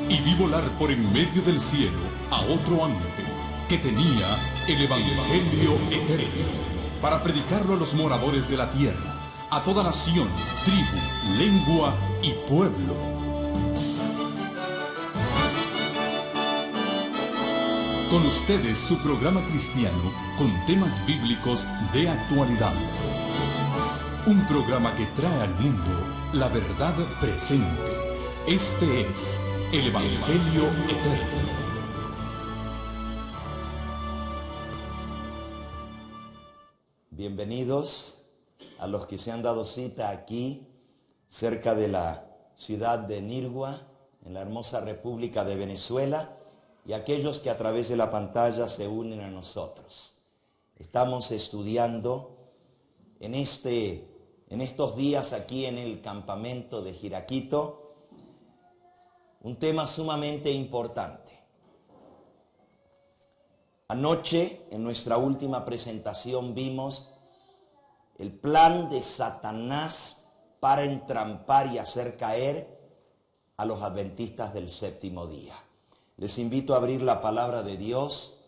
y vi volar por en medio del cielo a otro ángel que tenía el Evangelio eterno para predicarlo a los moradores de la tierra, a toda nación, tribu, lengua y pueblo. Con ustedes su programa cristiano con temas bíblicos de actualidad. Un programa que trae al mundo la verdad presente. Este es el Evangelio eterno. Bienvenidos a los que se han dado cita aquí, cerca de la ciudad de Nirgua, en la hermosa República de Venezuela, y aquellos que a través de la pantalla se unen a nosotros. Estamos estudiando en estos días aquí en el campamento de Jiraquito un tema sumamente importante. Anoche, en nuestra última presentación, vimos el plan de Satanás para entrampar y hacer caer a los adventistas del séptimo día. Les invito a abrir la palabra de Dios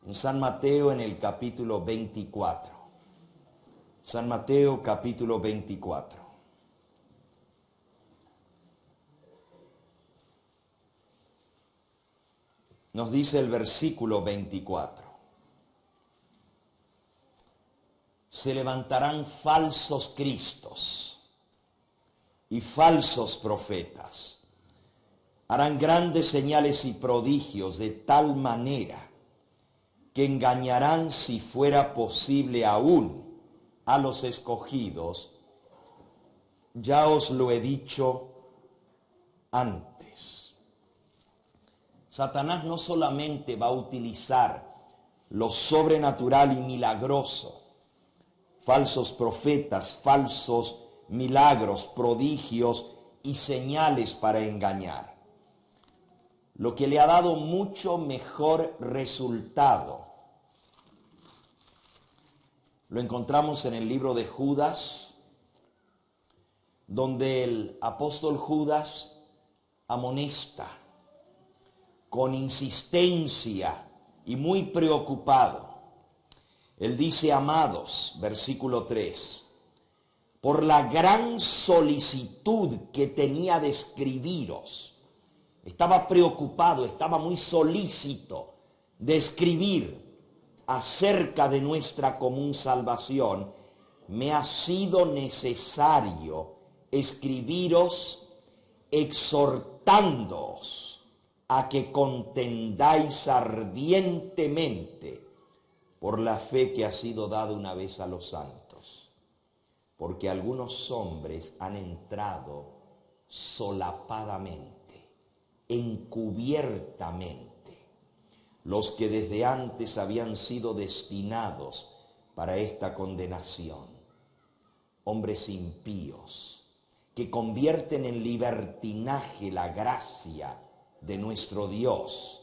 en San Mateo en el capítulo 24. San Mateo capítulo 24. Nos dice el versículo 24. Se levantarán falsos cristos y falsos profetas. Harán grandes señales y prodigios de tal manera que engañarán, si fuera posible aún, a los escogidos. Ya os lo he dicho antes. Satanás no solamente va a utilizar lo sobrenatural y milagroso, falsos profetas, falsos milagros, prodigios y señales para engañar. Lo que le ha dado mucho mejor resultado lo encontramos en el libro de Judas, donde el apóstol Judas amonesta con insistencia y muy preocupado. Él dice: amados, versículo 3, por la gran solicitud que tenía de escribiros. Estaba preocupado, estaba muy solícito de escribir acerca de nuestra común salvación. Me ha sido necesario escribiros exhortándoos a que contendáis ardientemente por la fe que ha sido dada una vez a los santos, porque algunos hombres han entrado solapadamente, encubiertamente, los que desde antes habían sido destinados para esta condenación, hombres impíos que convierten en libertinaje la gracia de nuestro Dios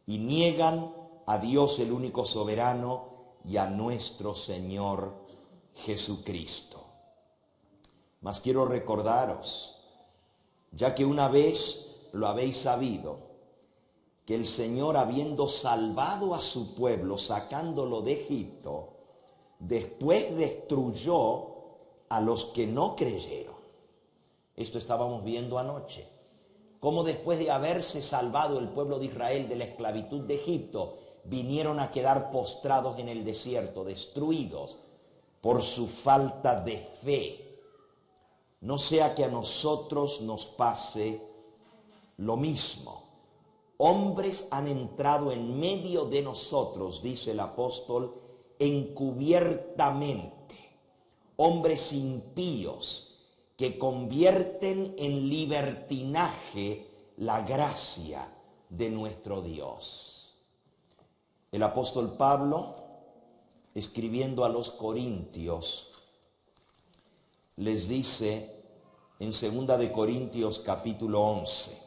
y niegan a Dios el único soberano y a nuestro Señor Jesucristo. Mas quiero recordaros, ya que una vez lo habéis sabido, que el Señor, habiendo salvado a su pueblo, sacándolo de Egipto, después destruyó a los que no creyeron. Esto estábamos viendo anoche. Cómo después de haberse salvado el pueblo de Israel de la esclavitud de Egipto, vinieron a quedar postrados en el desierto, destruidos por su falta de fe. No sea que a nosotros nos pase lo mismo. Hombres han entrado en medio de nosotros, dice el apóstol, encubiertamente. Hombres impíos que convierten en libertinaje la gracia de nuestro Dios. El apóstol Pablo, escribiendo a los corintios, les dice en 2 de Corintios capítulo 11,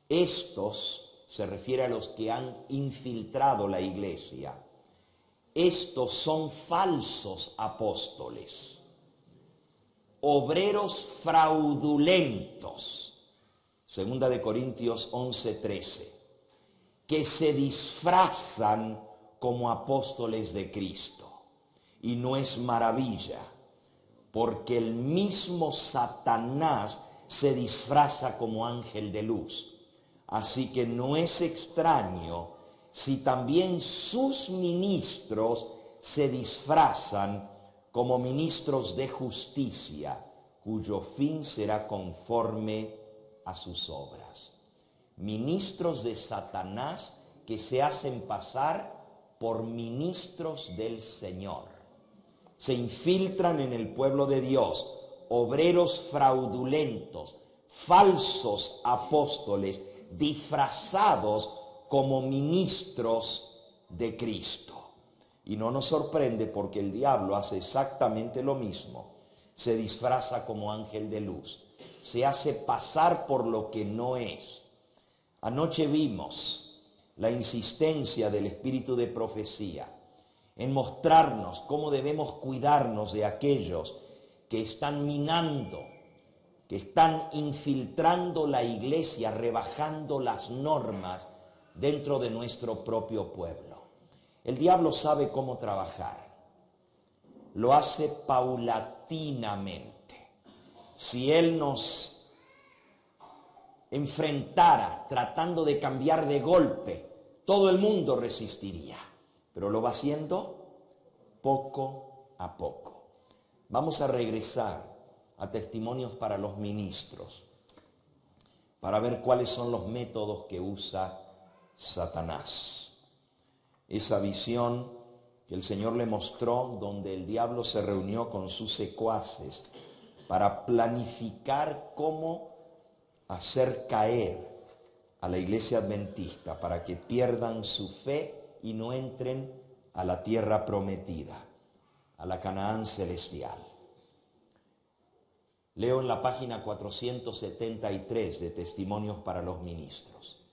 estos, se refiere a los que han infiltrado la iglesia, estos son falsos apóstoles, obreros fraudulentos, Segunda de Corintios 11:13, que se disfrazan como apóstoles de Cristo. Y no es maravilla, porque el mismo Satanás se disfraza como ángel de luz. Así que no es extraño si también sus ministros se disfrazan como ministros de justicia, cuyo fin será conforme a sus obras. Ministros de Satanás que se hacen pasar por ministros del Señor. Se infiltran en el pueblo de Dios, obreros fraudulentos, falsos apóstoles, disfrazados como ministros de Cristo. Y no nos sorprende porque el diablo hace exactamente lo mismo. Se disfraza como ángel de luz. Se hace pasar por lo que no es. Anoche vimos la insistencia del espíritu de profecía en mostrarnos cómo debemos cuidarnos de aquellos que están minando, que están infiltrando la iglesia, rebajando las normas dentro de nuestro propio pueblo. El diablo sabe cómo trabajar. Lo hace paulatinamente. Si él nos enfrentara tratando de cambiar de golpe, todo el mundo resistiría. Pero lo va haciendo poco a poco. Vamos a regresar a Testimonios para los Ministros para ver cuáles son los métodos que usa Satanás. Esa visión que el Señor le mostró, donde el diablo se reunió con sus secuaces para planificar cómo hacer caer a la iglesia adventista, para que pierdan su fe y no entren a la tierra prometida, a la Canaán celestial. Leo en la página 473 de Testimonios para los Ministros.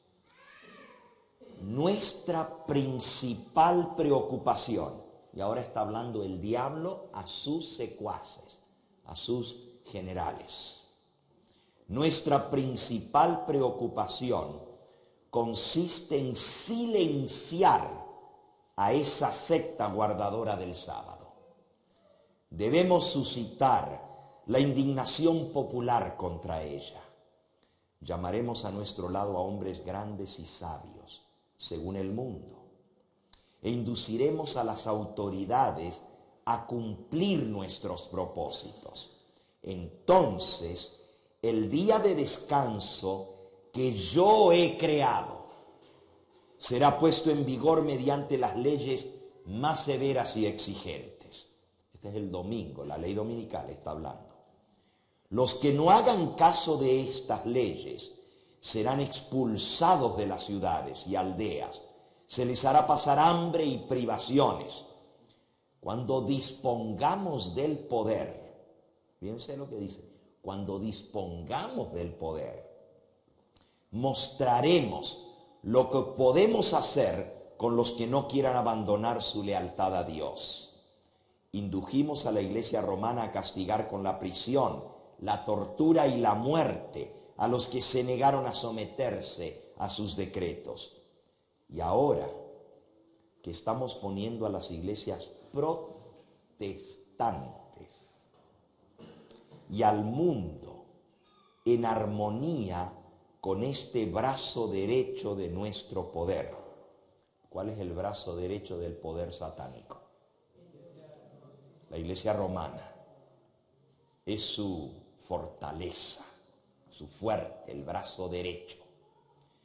Nuestra principal preocupación, y ahora está hablando el diablo a sus secuaces, a sus generales. Nuestra principal preocupación consiste en silenciar a esa secta guardadora del sábado. Debemos suscitar la indignación popular contra ella. Llamaremos a nuestro lado a hombres grandes y sabios, según el mundo, e induciremos a las autoridades a cumplir nuestros propósitos. Entonces, el día de descanso que yo he creado será puesto en vigor mediante las leyes más severas y exigentes. Este es el domingo, la ley dominical está hablando. Los que no hagan caso de estas leyes serán expulsados de las ciudades y aldeas. Se les hará pasar hambre y privaciones. Cuando dispongamos del poder, fíjense lo que dice, cuando dispongamos del poder, mostraremos lo que podemos hacer con los que no quieran abandonar su lealtad a Dios. Indujimos a la iglesia romana a castigar con la prisión, la tortura y la muerte a los que se negaron a someterse a sus decretos. Y ahora que estamos poniendo a las iglesias protestantes y al mundo en armonía con este brazo derecho de nuestro poder. ¿Cuál es el brazo derecho del poder satánico? La iglesia romana. Es su fortaleza, su fuerte, el brazo derecho.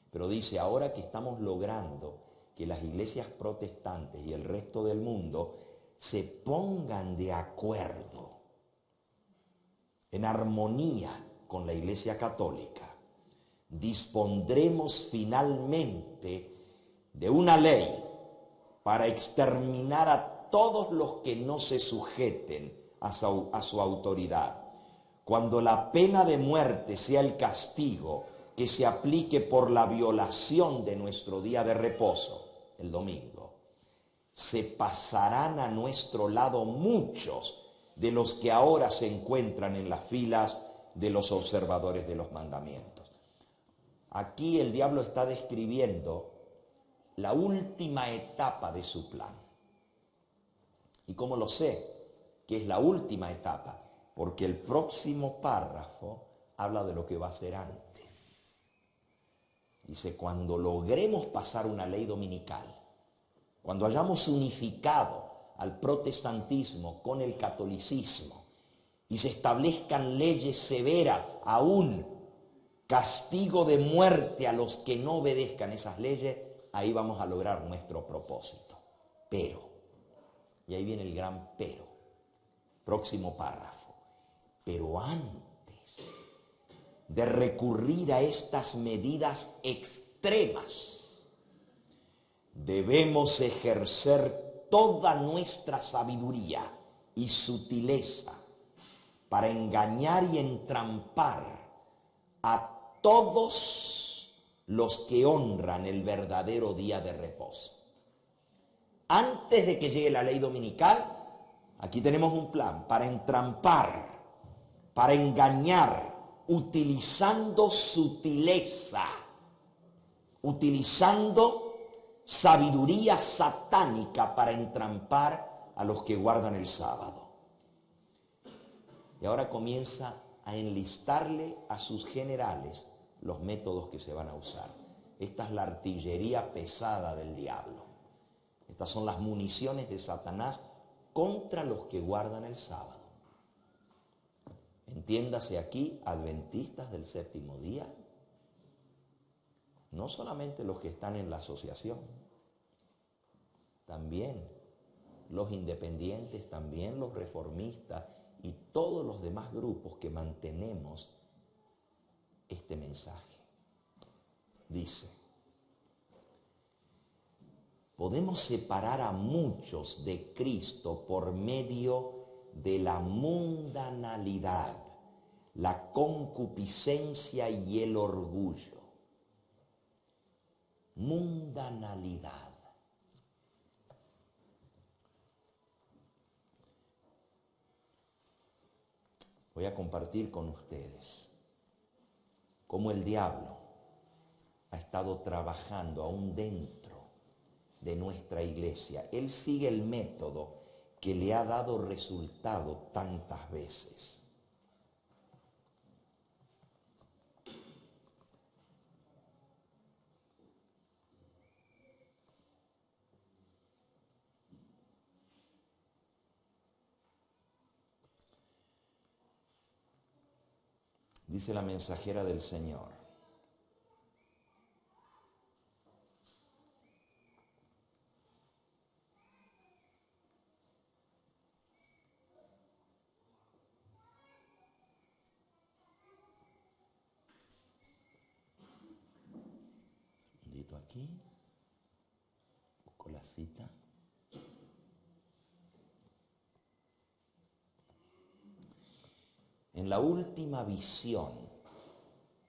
Pero dice, ahora que estamos logrando que las iglesias protestantes y el resto del mundo se pongan de acuerdo, en armonía con la iglesia católica, dispondremos finalmente de una ley para exterminar a todos los que no se sujeten a su autoridad. Cuando la pena de muerte sea el castigo que se aplique por la violación de nuestro día de reposo, el domingo, se pasarán a nuestro lado muchos de los que ahora se encuentran en las filas de los observadores de los mandamientos. Aquí el diablo está describiendo la última etapa de su plan. ¿Y cómo lo sé? Que es la última etapa, porque el próximo párrafo habla de lo que va a ser antes. Dice, cuando logremos pasar una ley dominical, cuando hayamos unificado al protestantismo con el catolicismo y se establezcan leyes severas, aún castigo de muerte a los que no obedezcan esas leyes, ahí vamos a lograr nuestro propósito. Pero, y ahí viene el gran pero, próximo párrafo, pero antes de recurrir a estas medidas extremas, debemos ejercer toda nuestra sabiduría y sutileza para engañar y entrampar a todos los que honran el verdadero día de reposo. Antes de que llegue la ley dominical, aquí tenemos un plan para entrampar, para engañar, utilizando sutileza, utilizando sabiduría satánica para entrampar a los que guardan el sábado. Y ahora comienza a enlistarle a sus generales los métodos que se van a usar. Esta es la artillería pesada del diablo. Estas son las municiones de Satanás contra los que guardan el sábado. Entiéndase aquí, adventistas del séptimo día, no solamente los que están en la asociación, también los independientes, también los reformistas y todos los demás grupos que mantenemos este mensaje. Dice, podemos separar a muchos de Cristo por medio de la mundanalidad, la concupiscencia y el orgullo. Mundanalidad. Voy a compartir con ustedes cómo el diablo ha estado trabajando aún dentro de nuestra iglesia. Él sigue el método que le ha dado resultado tantas veces. Dice la mensajera del Señor: aquí, busco la cita. En la última visión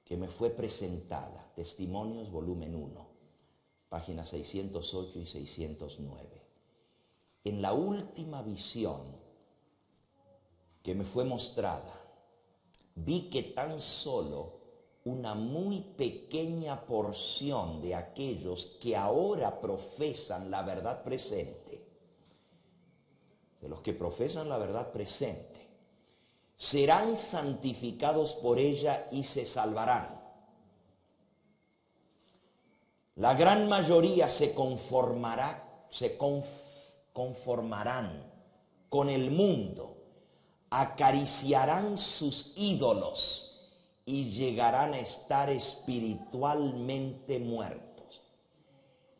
que me fue presentada, Testimonios, volumen 1, páginas 608 y 609. En la última visión que me fue mostrada, vi que tan solo una muy pequeña porción de aquellos que ahora profesan la verdad presente, de los que profesan la verdad presente, serán santificados por ella y se salvarán. La gran mayoría se conformarán con el mundo, acariciarán sus ídolos y llegarán a estar espiritualmente muertos.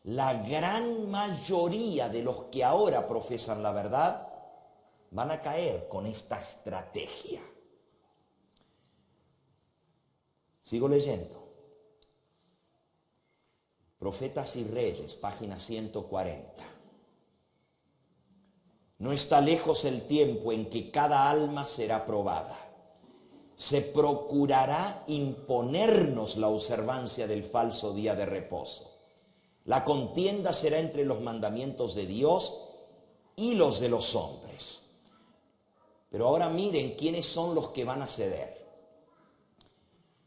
La gran mayoría de los que ahora profesan la verdad van a caer con esta estrategia. Sigo leyendo. Profetas y Reyes, página 140. No está lejos el tiempo en que cada alma será probada. Se procurará imponernos la observancia del falso día de reposo. La contienda será entre los mandamientos de Dios y los de los hombres. Pero ahora miren quiénes son los que van a ceder.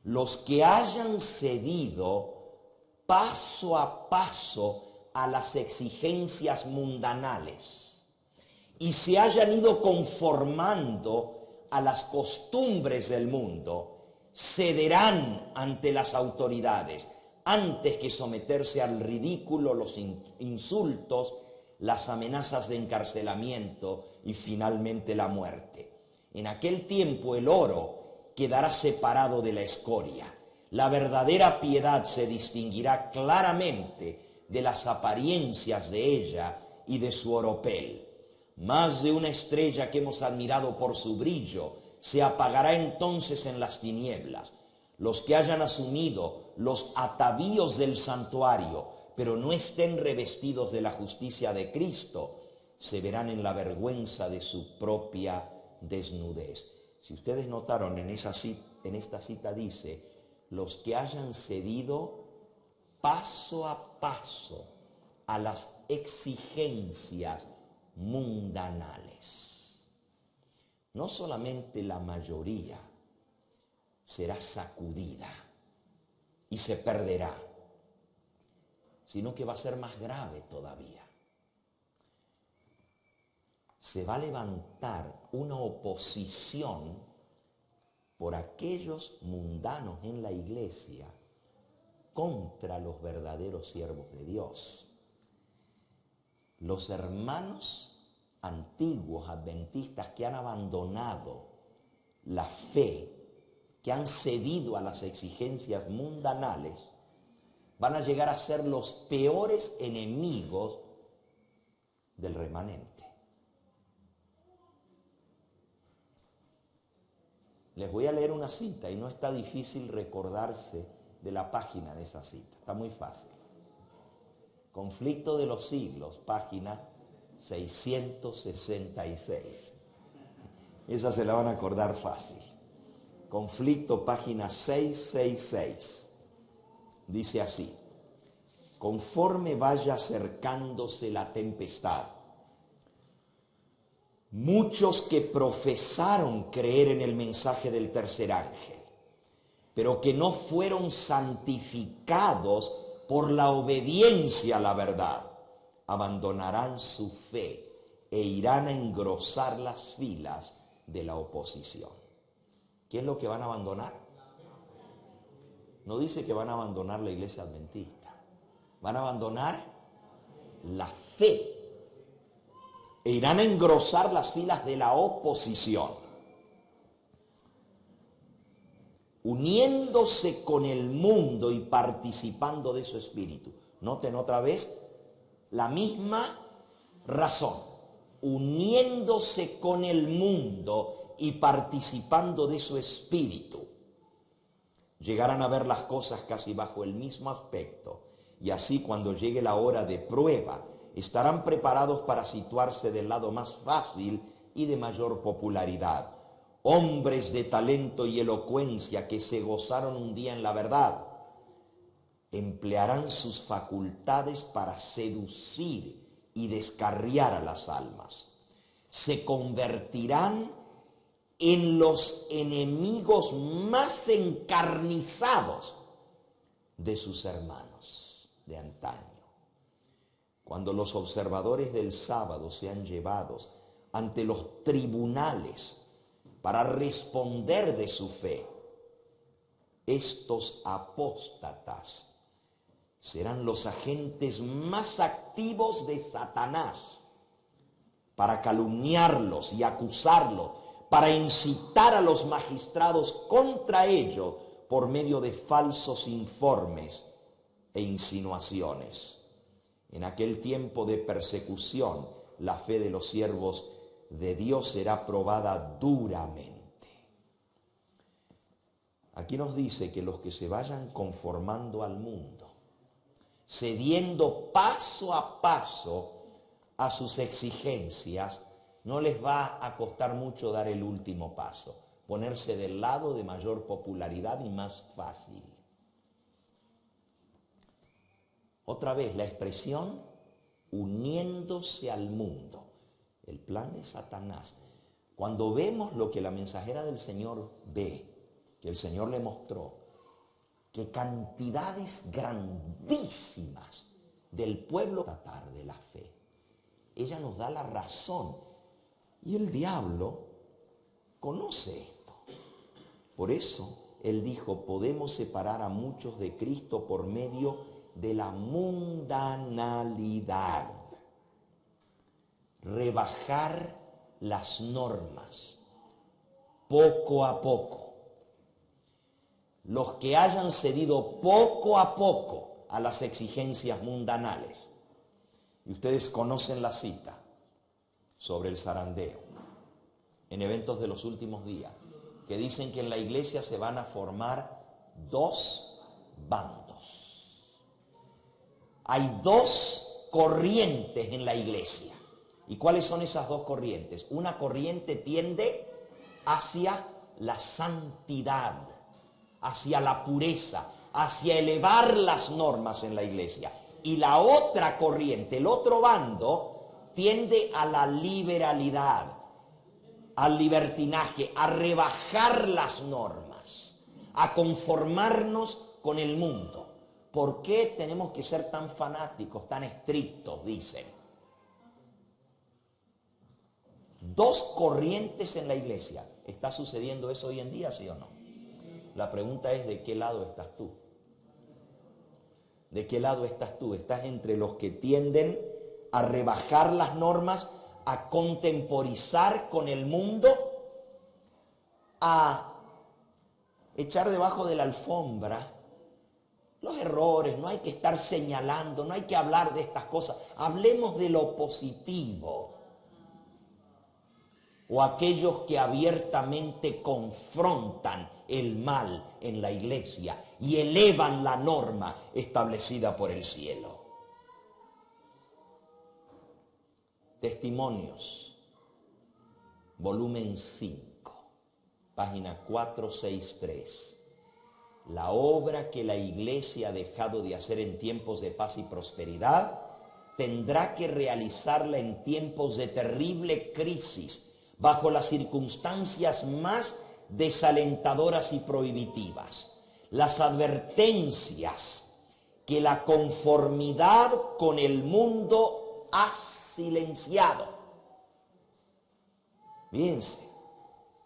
los que hayan cedido paso a paso a las exigencias mundanales y se hayan ido conformando a las costumbres del mundo, cederán ante las autoridades antes que someterse al ridículo, los insultos, las amenazas de encarcelamiento y finalmente la muerte. En aquel tiempo el oro quedará separado de la escoria. La verdadera piedad se distinguirá claramente de las apariencias de ella y de su oropel. Más de una estrella que hemos admirado por su brillo se apagará entonces en las tinieblas. Los que hayan asumido los atavíos del santuario, pero no estén revestidos de la justicia de Cristo, se verán en la vergüenza de su propia desnudez. Si ustedes notaron en esta cita dice, los que hayan cedido paso a paso a las exigencias mundanales. No solamente la mayoría será sacudida y se perderá, sino que va a ser más grave todavía. Se va a levantar una oposición por aquellos mundanos en la iglesia contra los verdaderos siervos de Dios. Los hermanos antiguos adventistas que han abandonado la fe, que han cedido a las exigencias mundanales, van a llegar a ser los peores enemigos del remanente. Les voy a leer una cita y no está difícil recordarse de la página de esa cita, está muy fácil. Conflicto de los siglos, página 666. Esa se la van a acordar fácil. Conflicto, página 666. Dice así: conforme vaya acercándose la tempestad, muchos que profesaron creer en el mensaje del tercer ángel, pero que no fueron santificados por la obediencia a la verdad, abandonarán su fe e irán a engrosar las filas de la oposición. ¿Qué es lo que van a abandonar? No dice que van a abandonar la iglesia adventista. Van a abandonar la fe e irán a engrosar las filas de la oposición, uniéndose con el mundo y participando de su espíritu. Noten otra vez la misma razón, uniéndose con el mundo y participando de su espíritu. Llegarán a ver las cosas casi bajo el mismo aspecto, y así cuando llegue la hora de prueba, estarán preparados para situarse del lado más fácil y de mayor popularidad. Hombres de talento y elocuencia que se gozaron un día en la verdad, emplearán sus facultades para seducir y descarriar a las almas. Se convertirán en los enemigos más encarnizados de sus hermanos de antaño. Cuando los observadores del sábado sean llevados ante los tribunales para responder de su fe, estos apóstatas serán los agentes más activos de Satanás para calumniarlos y acusarlos, para incitar a los magistrados contra ellos por medio de falsos informes e insinuaciones. En aquel tiempo de persecución, la fe de los siervos de Dios será probada duramente. Aquí nos dice que los que se vayan conformando al mundo, cediendo paso a paso a sus exigencias, no les va a costar mucho dar el último paso, ponerse del lado de mayor popularidad y más fácil. Otra vez la expresión uniéndose al mundo, el plan de Satanás. Cuando vemos lo que la mensajera del Señor ve, que el Señor le mostró, que cantidades grandísimas del pueblo tratar de la fe. Ella nos da la razón y el diablo conoce esto. Por eso él dijo, podemos separar a muchos de Cristo por medio de la mundanalidad, rebajar las normas poco a poco. Los que hayan cedido poco a poco a las exigencias mundanales, y ustedes conocen la cita sobre el zarandeo en eventos de los últimos días, que dicen que en la iglesia se van a formar dos bandos. Hay dos corrientes en la iglesia. ¿Y cuáles son esas dos corrientes? Una corriente tiende hacia la santidad, hacia la pureza, hacia elevar las normas en la iglesia. Y la otra corriente, el otro bando, tiende a la liberalidad, al libertinaje, a rebajar las normas, a conformarnos con el mundo. ¿Por qué tenemos que ser tan fanáticos, tan estrictos? Dicen. Dos corrientes en la iglesia. ¿Está sucediendo eso hoy en día, sí o no? La pregunta es, ¿de qué lado estás tú? ¿De qué lado estás tú? ¿Estás entre los que tienden a rebajar las normas, a contemporizar con el mundo, a echar debajo de la alfombra los errores? No hay que estar señalando, no hay que hablar de estas cosas. Hablemos de lo positivo. O aquellos que abiertamente confrontan el mal en la iglesia y elevan la norma establecida por el cielo. Testimonios, volumen 5, página 463. La obra que la iglesia ha dejado de hacer en tiempos de paz y prosperidad tendrá que realizarla en tiempos de terrible crisis, bajo las circunstancias más desalentadoras y prohibitivas. Las advertencias que la conformidad con el mundo ha silenciado. Fíjense,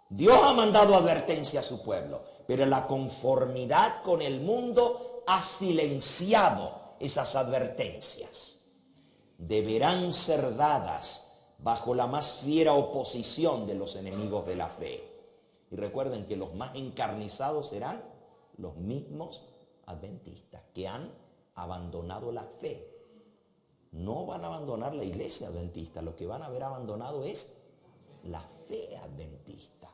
Dios ha mandado advertencia a su pueblo, pero la conformidad con el mundo ha silenciado esas advertencias. Deberán ser dadas bajo la más fiera oposición de los enemigos de la fe. Y recuerden que los más encarnizados serán los mismos adventistas que han abandonado la fe. No van a abandonar la iglesia adventista, lo que van a haber abandonado es la fe adventista.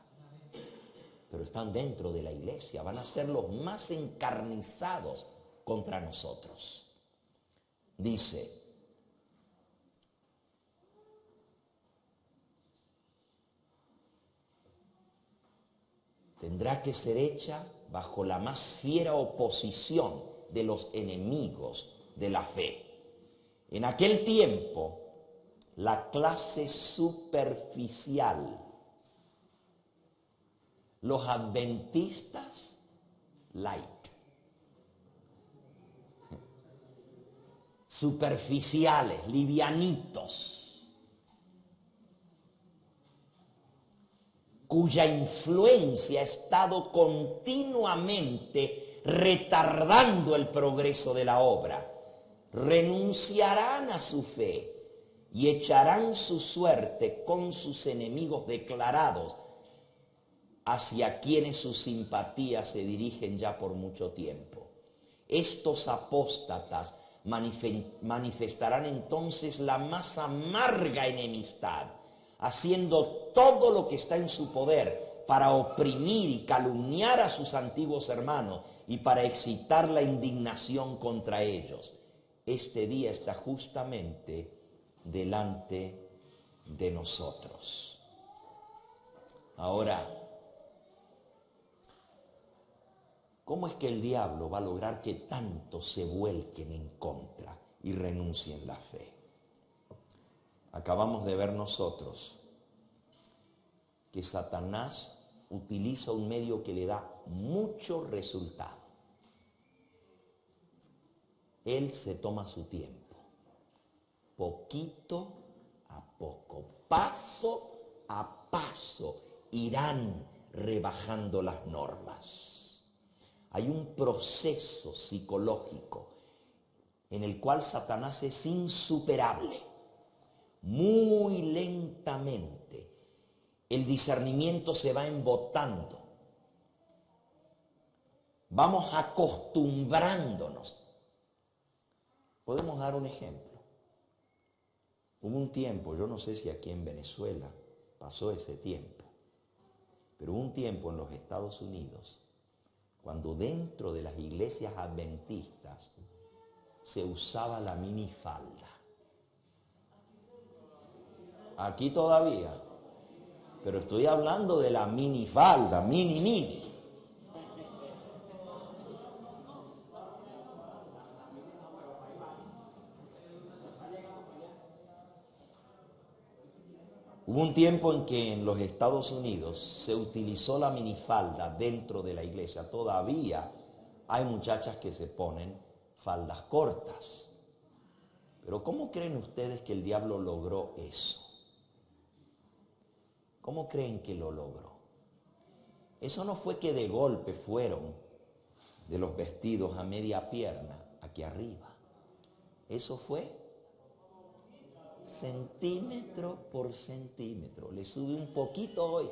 Pero están dentro de la iglesia, van a ser los más encarnizados contra nosotros. Dice, tendrá que ser hecha bajo la más fiera oposición de los enemigos de la fe. En aquel tiempo, la clase superficial, los adventistas light, superficiales, livianitos, cuya influencia ha estado continuamente retardando el progreso de la obra, renunciarán a su fe y echarán su suerte con sus enemigos declarados, hacia quienes sus simpatías se dirigen ya por mucho tiempo. Estos apóstatas manifestarán entonces la más amarga enemistad, haciendo todo lo que está en su poder para oprimir y calumniar a sus antiguos hermanos y para excitar la indignación contra ellos. Este día está justamente delante de nosotros. Ahora, ¿cómo es que el diablo va a lograr que tantos se vuelquen en contra y renuncien la fe? Acabamos de ver nosotros que Satanás utiliza un medio que le da mucho resultado. Él se toma su tiempo, poquito a poco, paso a paso, irán rebajando las normas. Hay un proceso psicológico en el cual Satanás es insuperable. Muy lentamente el discernimiento se va embotando. Vamos acostumbrándonos. Podemos dar un ejemplo. Hubo un tiempo, yo no sé si aquí en Venezuela pasó ese tiempo, pero hubo un tiempo en los Estados Unidos cuando dentro de las iglesias adventistas se usaba la minifalda. Aquí todavía, pero estoy hablando de la minifalda, mini. Hubo un tiempo en que en los Estados Unidos se utilizó la minifalda dentro de la iglesia. Todavía hay muchachas que se ponen faldas cortas. Pero ¿cómo creen ustedes que el diablo logró eso? ¿Cómo creen que lo logró? Eso no fue que de golpe fueron de los vestidos a media pierna aquí arriba. Eso fue centímetro por centímetro. Le sube un poquito hoy,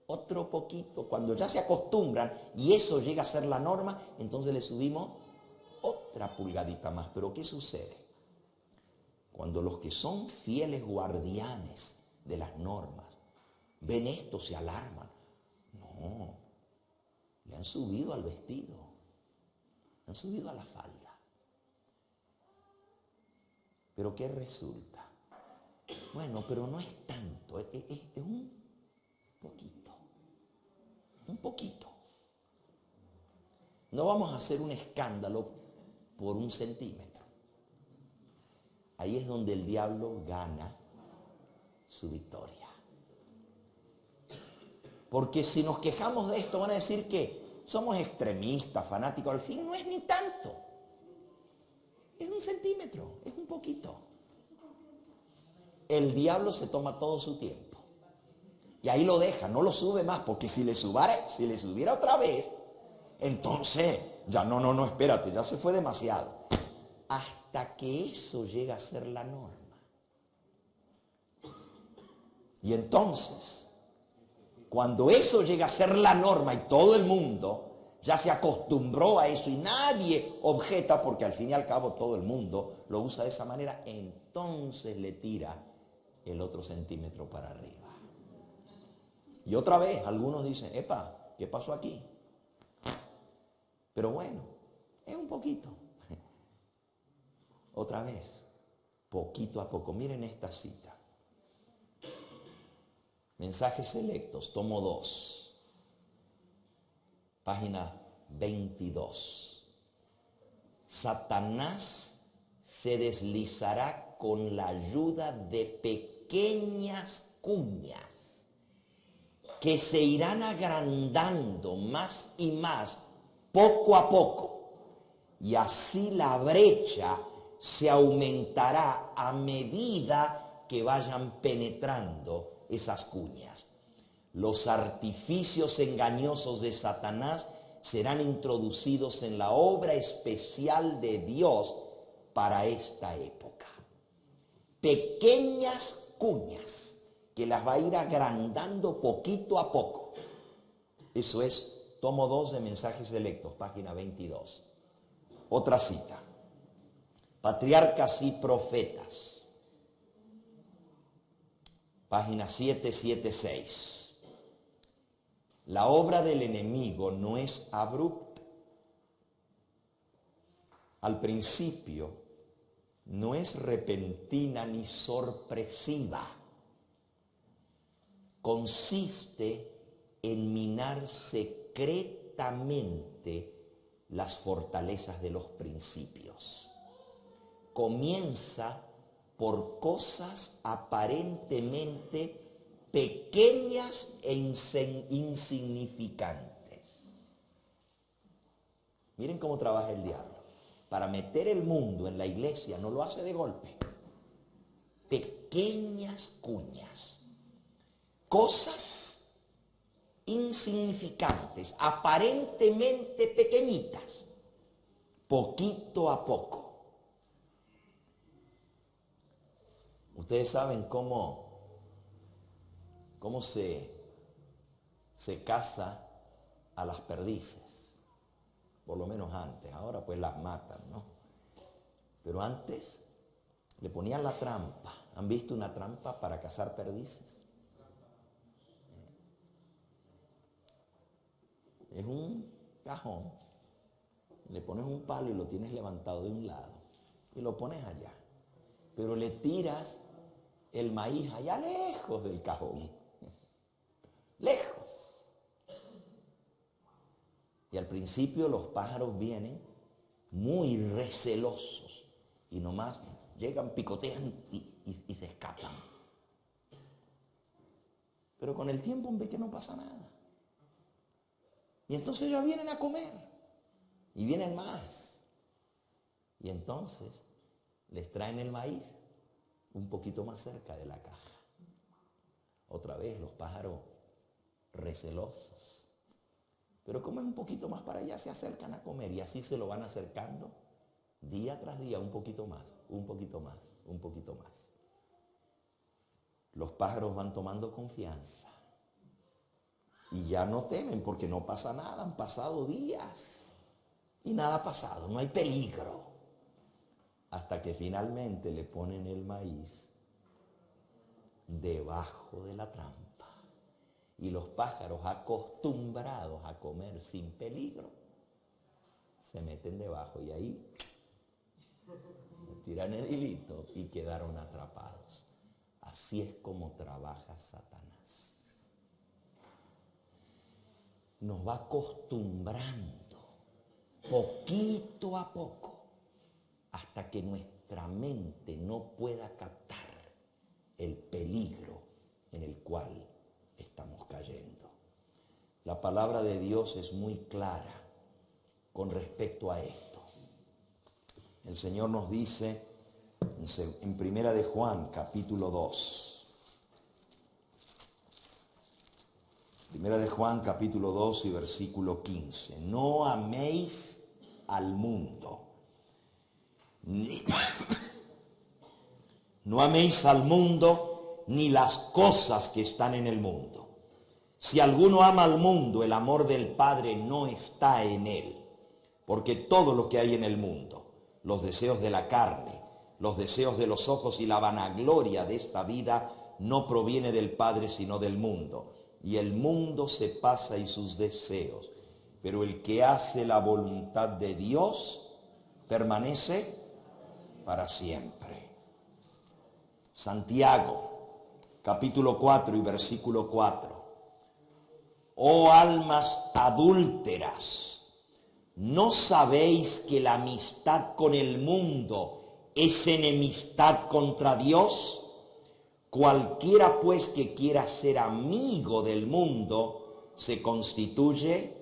otro poquito. Cuando ya se acostumbran y eso llega a ser la norma, entonces le subimos otra pulgadita más. Pero ¿qué sucede? Cuando los que son fieles guardianes de las normas ven esto, se alarman. No, le han subido al vestido, le han subido a la falda. ¿Pero qué resulta? Bueno, pero no es tanto, es un poquito, un poquito. No vamos a hacer un escándalo por un centímetro. Ahí es donde el diablo gana su victoria. Porque si nos quejamos de esto, van a decir que somos extremistas, fanáticos. Al fin no es ni tanto. Es un centímetro, es un poquito. El diablo se toma todo su tiempo. Y ahí lo deja, no lo sube más. Porque si le subiera otra vez, entonces, ya no, espérate, ya se fue demasiado. Hasta que eso llega a ser la norma. Y entonces, cuando eso llega a ser la norma y todo el mundo ya se acostumbró a eso y nadie objeta, porque al fin y al cabo todo el mundo lo usa de esa manera, entonces le tira el otro centímetro para arriba. Y otra vez, algunos dicen, epa, ¿qué pasó aquí? Pero bueno, es un poquito. Otra vez, poquito a poco. Miren esta cita. Mensajes selectos, tomo 2, página 22. Satanás se deslizará con la ayuda de pequeñas cuñas que se irán agrandando más y más poco a poco, y así la brecha se aumentará a medida que vayan penetrando esas cuñas. Los artificios engañosos de Satanás serán introducidos en la obra especial de Dios para esta época. Pequeñas cuñas que las va a ir agrandando poquito a poco. Eso es tomo 2 de Mensajes Selectos, página 22. Otra cita. Patriarcas y Profetas, página 776. La obra del enemigo no es abrupta. Al principio no es repentina ni sorpresiva. Consiste en minar secretamente las fortalezas de los principios. Comienza por cosas aparentemente pequeñas e insignificantes. Miren cómo trabaja el diablo. para meter el mundo en la iglesia no lo hace de golpe. Pequeñas cuñas, cosas insignificantes, aparentemente pequeñitas, poquito a poco. Ustedes saben cómo se caza a las perdices, por lo menos antes. Ahora pues las matan, ¿no? Pero antes le ponían la trampa. ¿Han visto una trampa para cazar perdices? Es un cajón, le pones un palo y lo tienes levantado de un lado y lo pones allá, pero le tiras el maíz allá lejos del cajón, lejos. Y al principio los pájaros vienen muy recelosos y nomás llegan, picotean y se escapan. Pero con el tiempo ve que no pasa nada. Y entonces ya vienen a comer. Y vienen más. Y entonces les traen el maíz un poquito más cerca de la caja. Otra vez los pájaros recelosos. Pero como es un poquito más para allá, se acercan a comer. Y así se lo van acercando día tras día, un poquito más, un poquito más, un poquito más. Los pájaros van tomando confianza. Y ya no temen porque no pasa nada, han pasado días y nada ha pasado, no hay peligro. Hasta que finalmente le ponen el maíz debajo de la trampa. Y los pájaros acostumbrados a comer sin peligro, se meten debajo y ahí tiran el hilito y quedaron atrapados. Así es como trabaja Satanás. Nos va acostumbrando poquito a poco hasta que nuestra mente no pueda captar el peligro en el cual estamos cayendo. La palabra de Dios es muy clara con respecto a esto. El Señor nos dice en Primera de Juan, capítulo 2. Primera de Juan, capítulo 2 y versículo 15. No améis al mundo. No améis al mundo ni las cosas que están en el mundo. Si alguno ama al mundo, el amor del Padre no está en él. Porque todo lo que hay en el mundo, los deseos de la carne, los deseos de los ojos y la vanagloria de esta vida, no proviene del Padre sino del mundo. Y el mundo se pasa y sus deseos. Pero el que hace la voluntad de Dios permanece para siempre. Santiago, capítulo 4 y versículo 4. Oh almas adúlteras, ¿no sabéis que la amistad con el mundo es enemistad contra Dios? Cualquiera pues que quiera ser amigo del mundo se constituye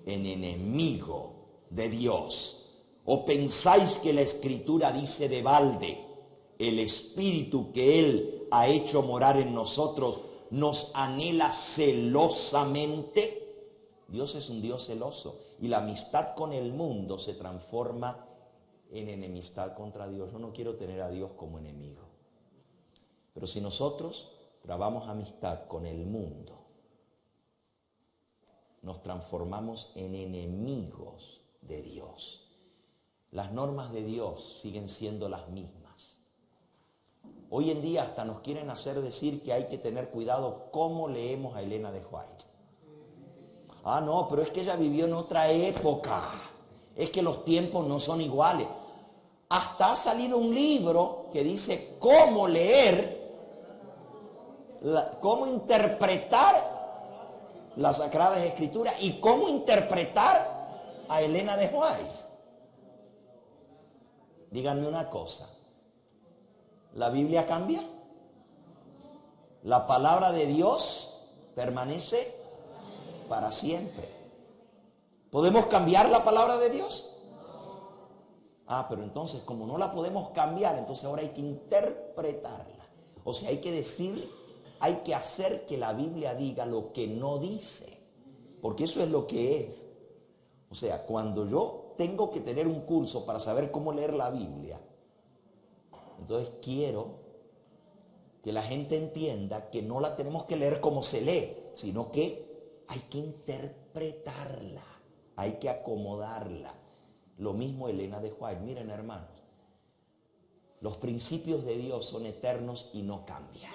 en enemigo de Dios. ¿O pensáis que la Escritura dice de balde, el Espíritu que Él ha hecho morar en nosotros nos anhela celosamente? Dios es un Dios celoso y la amistad con el mundo se transforma en enemistad contra Dios. Yo no quiero tener a Dios como enemigo. Pero si nosotros trabamos amistad con el mundo, nos transformamos en enemigos de Dios. Las normas de Dios siguen siendo las mismas. Hoy en día hasta nos quieren hacer decir que hay que tener cuidado cómo leemos a Elena de White. Ah, no, pero es que ella vivió en otra época. Es que los tiempos no son iguales. Hasta ha salido un libro que dice cómo leer, cómo interpretar las Sagradas Escrituras y cómo interpretar a Elena de White. Díganme una cosa, ¿la Biblia cambia? ¿La palabra de Dios permanece para siempre? ¿Podemos cambiar la palabra de Dios? Ah, pero entonces como no la podemos cambiar, entonces ahora hay que interpretarla. O sea, hay que decir, hay que hacer que la Biblia diga lo que no dice. Porque eso es lo que es. O sea, cuando yo tengo que tener un curso para saber cómo leer la Biblia, entonces quiero que la gente entienda que no la tenemos que leer como se lee, sino que hay que interpretarla, hay que acomodarla. Lo mismo Elena de White. Miren, hermanos, los principios de Dios son eternos y no cambian.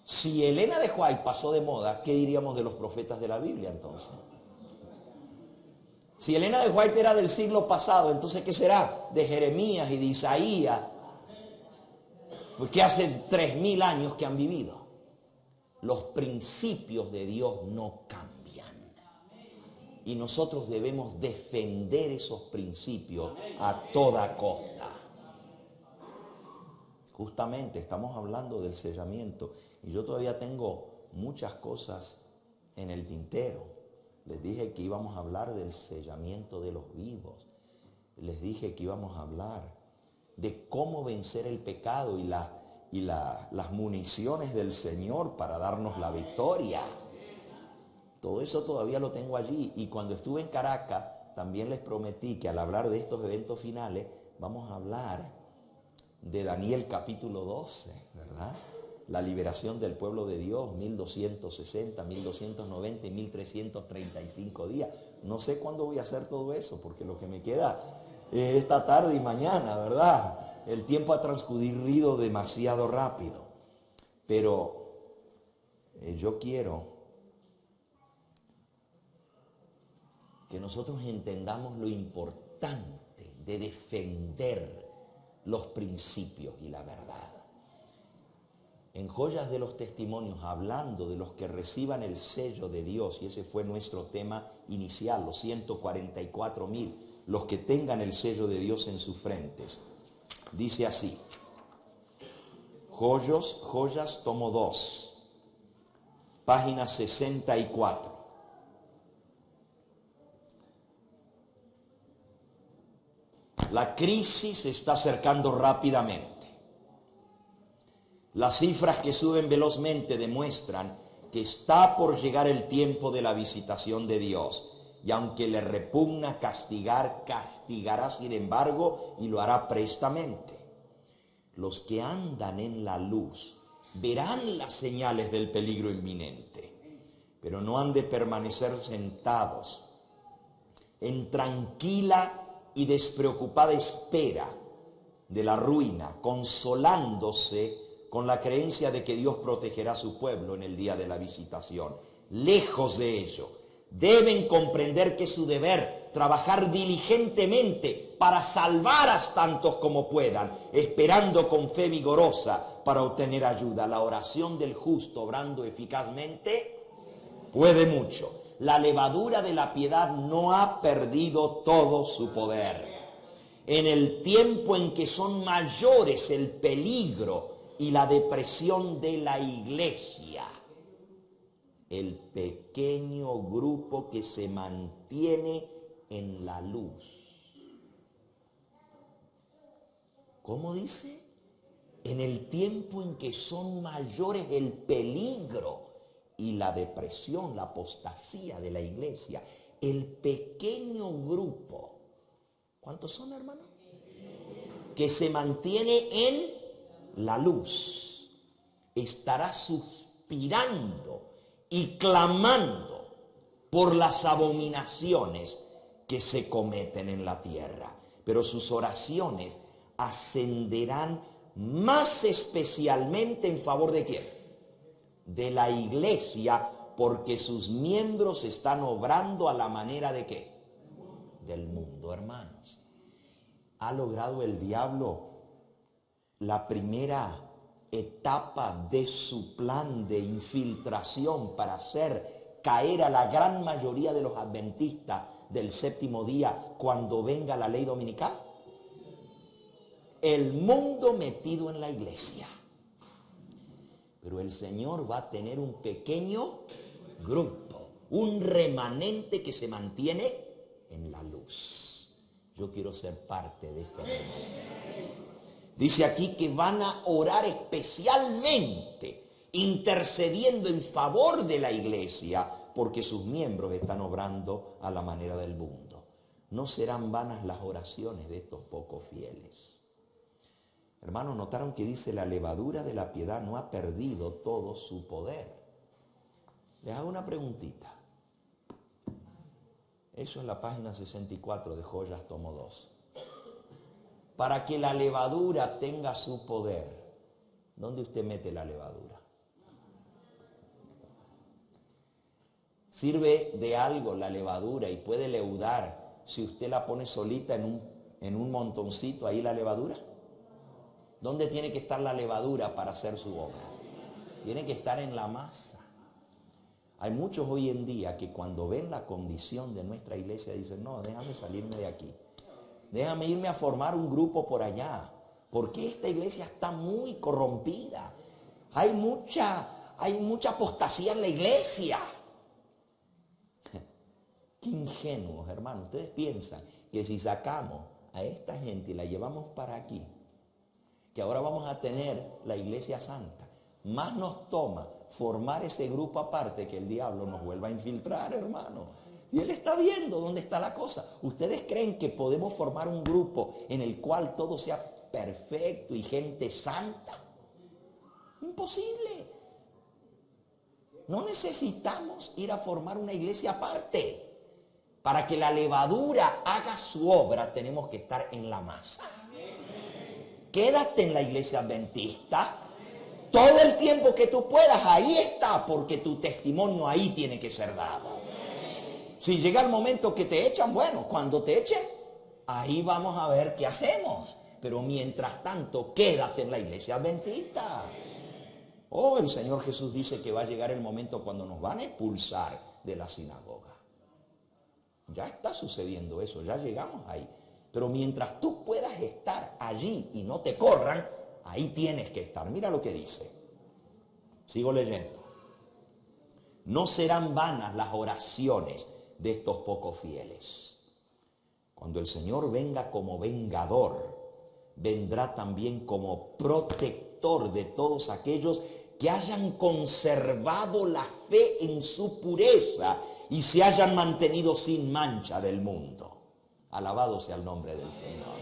Si Elena de White pasó de moda, ¿qué diríamos de los profetas de la Biblia entonces? Si Elena de White era del siglo pasado, entonces ¿qué será? De Jeremías y de Isaías, porque hace 3000 años que han vivido. Los principios de Dios no cambian. Y nosotros debemos defender esos principios a toda costa. Justamente estamos hablando del sellamiento y yo todavía tengo muchas cosas en el tintero. Les dije que íbamos a hablar del sellamiento de los vivos. Les dije que íbamos a hablar de cómo vencer el pecado y las municiones del Señor para darnos la victoria. Todo eso todavía lo tengo allí. Y cuando estuve en Caracas, también les prometí que al hablar de estos eventos finales, vamos a hablar de Daniel capítulo 12, ¿verdad? La liberación del pueblo de Dios, 1260, 1290 y 1335 días. No sé cuándo voy a hacer todo eso, porque lo que me queda es esta tarde y mañana, ¿verdad? El tiempo ha transcurrido demasiado rápido. Pero yo quiero que nosotros entendamos lo importante de defender los principios y la verdad. En Joyas de los Testimonios, hablando de los que reciban el sello de Dios, y ese fue nuestro tema inicial, los 144,000, los que tengan el sello de Dios en sus frentes. Dice así, Joyas, tomo 2, página 64. La crisis se está acercando rápidamente. Las cifras que suben velozmente demuestran que está por llegar el tiempo de la visitación de Dios. Y aunque le repugna castigar, castigará sin embargo y lo hará prestamente. Los que andan en la luz verán las señales del peligro inminente, pero no han de permanecer sentados en tranquila y despreocupada espera de la ruina, consolándose con la creencia de que Dios protegerá a su pueblo en el día de la visitación. Lejos de ello, deben comprender que es su deber trabajar diligentemente para salvar a tantos como puedan, esperando con fe vigorosa para obtener ayuda. La oración del justo, obrando eficazmente, puede mucho. La levadura de la piedad no ha perdido todo su poder. En el tiempo en que son mayores el peligro y la depresión de la iglesia, el pequeño grupo que se mantiene en la luz. ¿Cómo dice? En el tiempo en que son mayores el peligro y la depresión, la apostasía de la iglesia, el pequeño grupo, ¿cuántos son, hermano? Que se mantiene en la luz, estará suspirando y clamando por las abominaciones que se cometen en la tierra, pero sus oraciones ascenderán más especialmente en favor de ¿quién? De la iglesia, porque sus miembros están obrando a la manera de ¿qué? Del mundo, hermanos. ¿Ha logrado el diablo la primera etapa de su plan de infiltración para hacer caer a la gran mayoría de los adventistas del séptimo día cuando venga la ley dominical? El mundo metido en la iglesia. Pero el Señor va a tener un pequeño grupo, un remanente que se mantiene en la luz. Deus. Yo quiero ser parte de ese remanente. Dice aquí que van a orar especialmente, intercediendo en favor de la iglesia, porque sus miembros están obrando a la manera del mundo. No serán vanas las oraciones de estos pocos fieles. Hermanos, notaron que dice: la levadura de la piedad no ha perdido todo su poder. Les hago una preguntita. Eso es la página 64 de Joyas, tomo 2. Para que la levadura tenga su poder, ¿dónde usted mete la levadura? ¿Sirve de algo la levadura y puede leudar si usted la pone solita en un montoncito ahí la levadura? ¿Dónde tiene que estar la levadura para hacer su obra? Tiene que estar en la masa. Hay muchos hoy en día que cuando ven la condición de nuestra iglesia dicen: no, déjame salirme de aquí. Déjame irme a formar un grupo por allá. Porque esta iglesia está muy corrompida. Hay mucha apostasía en la iglesia. Qué ingenuos, hermanos. Ustedes piensan que si sacamos a esta gente y la llevamos para aquí, que ahora vamos a tener la iglesia santa, más nos toma formar ese grupo aparte que el diablo nos vuelva a infiltrar, hermano. Y él está viendo dónde está la cosa. ¿Ustedes creen que podemos formar un grupo en el cual todo sea perfecto y gente santa? Imposible. No necesitamos ir a formar una iglesia aparte. Para que la levadura haga su obra, tenemos que estar en la masa. Quédate en la iglesia adventista todo el tiempo que tú puedas. Ahí está, porque tu testimonio ahí tiene que ser dado. Si llega el momento que te echan, bueno, cuando te echen, ahí vamos a ver qué hacemos. Pero mientras tanto, quédate en la iglesia adventista. Oh, el Señor Jesús dice que va a llegar el momento cuando nos van a expulsar de la sinagoga. Ya está sucediendo eso, ya llegamos ahí. Pero mientras tú puedas estar allí y no te corran, ahí tienes que estar. Mira lo que dice. Sigo leyendo. No serán vanas las oraciones de estos pocos fieles. Cuando el Señor venga como vengador, vendrá también como protector de todos aquellos que hayan conservado la fe en su pureza y se hayan mantenido sin mancha del mundo. Alabado sea el nombre del Señor.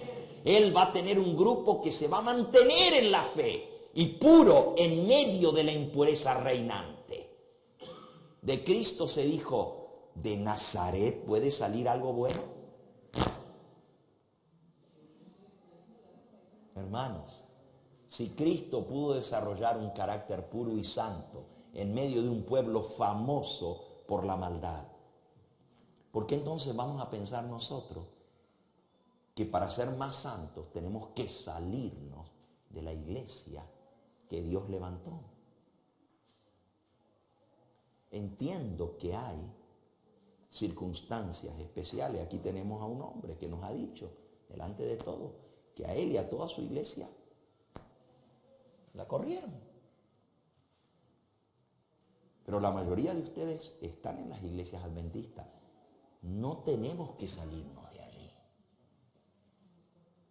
Él va a tener un grupo que se va a mantener en la fe y puro en medio de la impureza reinante. De Cristo se dijo: ¿de Nazaret puede salir algo bueno? Hermanos, si Cristo pudo desarrollar un carácter puro y santo en medio de un pueblo famoso por la maldad, ¿por qué entonces vamos a pensar nosotros que para ser más santos tenemos que salirnos de la iglesia que Dios levantó? Entiendo que hay circunstancias especiales. Aquí tenemos a un hombre que nos ha dicho, delante de todo, que a él y a toda su iglesia la corrieron. Pero la mayoría de ustedes están en las iglesias adventistas. No tenemos que salirnos de allí.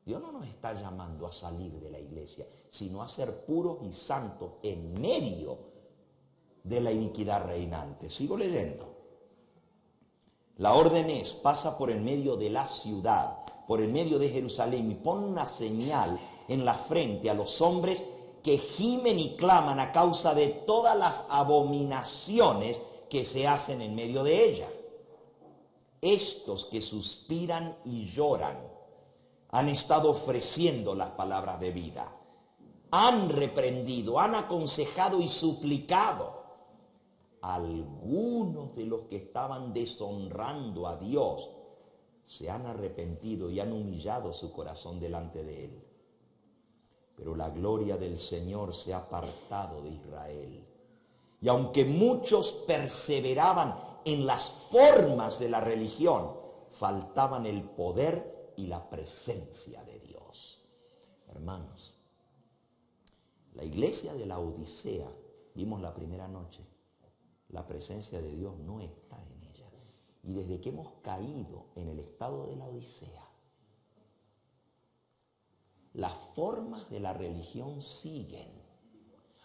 Dios no nos está llamando a salir de la iglesia, sino a ser puros y santos en medio de la iniquidad reinante. Sigo leyendo. La orden es: pasa por el medio de la ciudad, por el medio de Jerusalén, y pon una señal en la frente a los hombres que gimen y claman a causa de todas las abominaciones que se hacen en medio de ella. Estos que suspiran y lloran han estado ofreciendo las palabras de vida. Han reprendido, han aconsejado y suplicado. Algunos de los que estaban deshonrando a Dios se han arrepentido y han humillado su corazón delante de Él. Pero la gloria del Señor se ha apartado de Israel. Y aunque muchos perseveraban en las formas de la religión, faltaban el poder y la presencia de Dios. Hermanos, la iglesia de la Odisea, vimos la primera noche, la presencia de Dios no está en ella. Y desde que hemos caído en el estado de la Odisea, las formas de la religión siguen.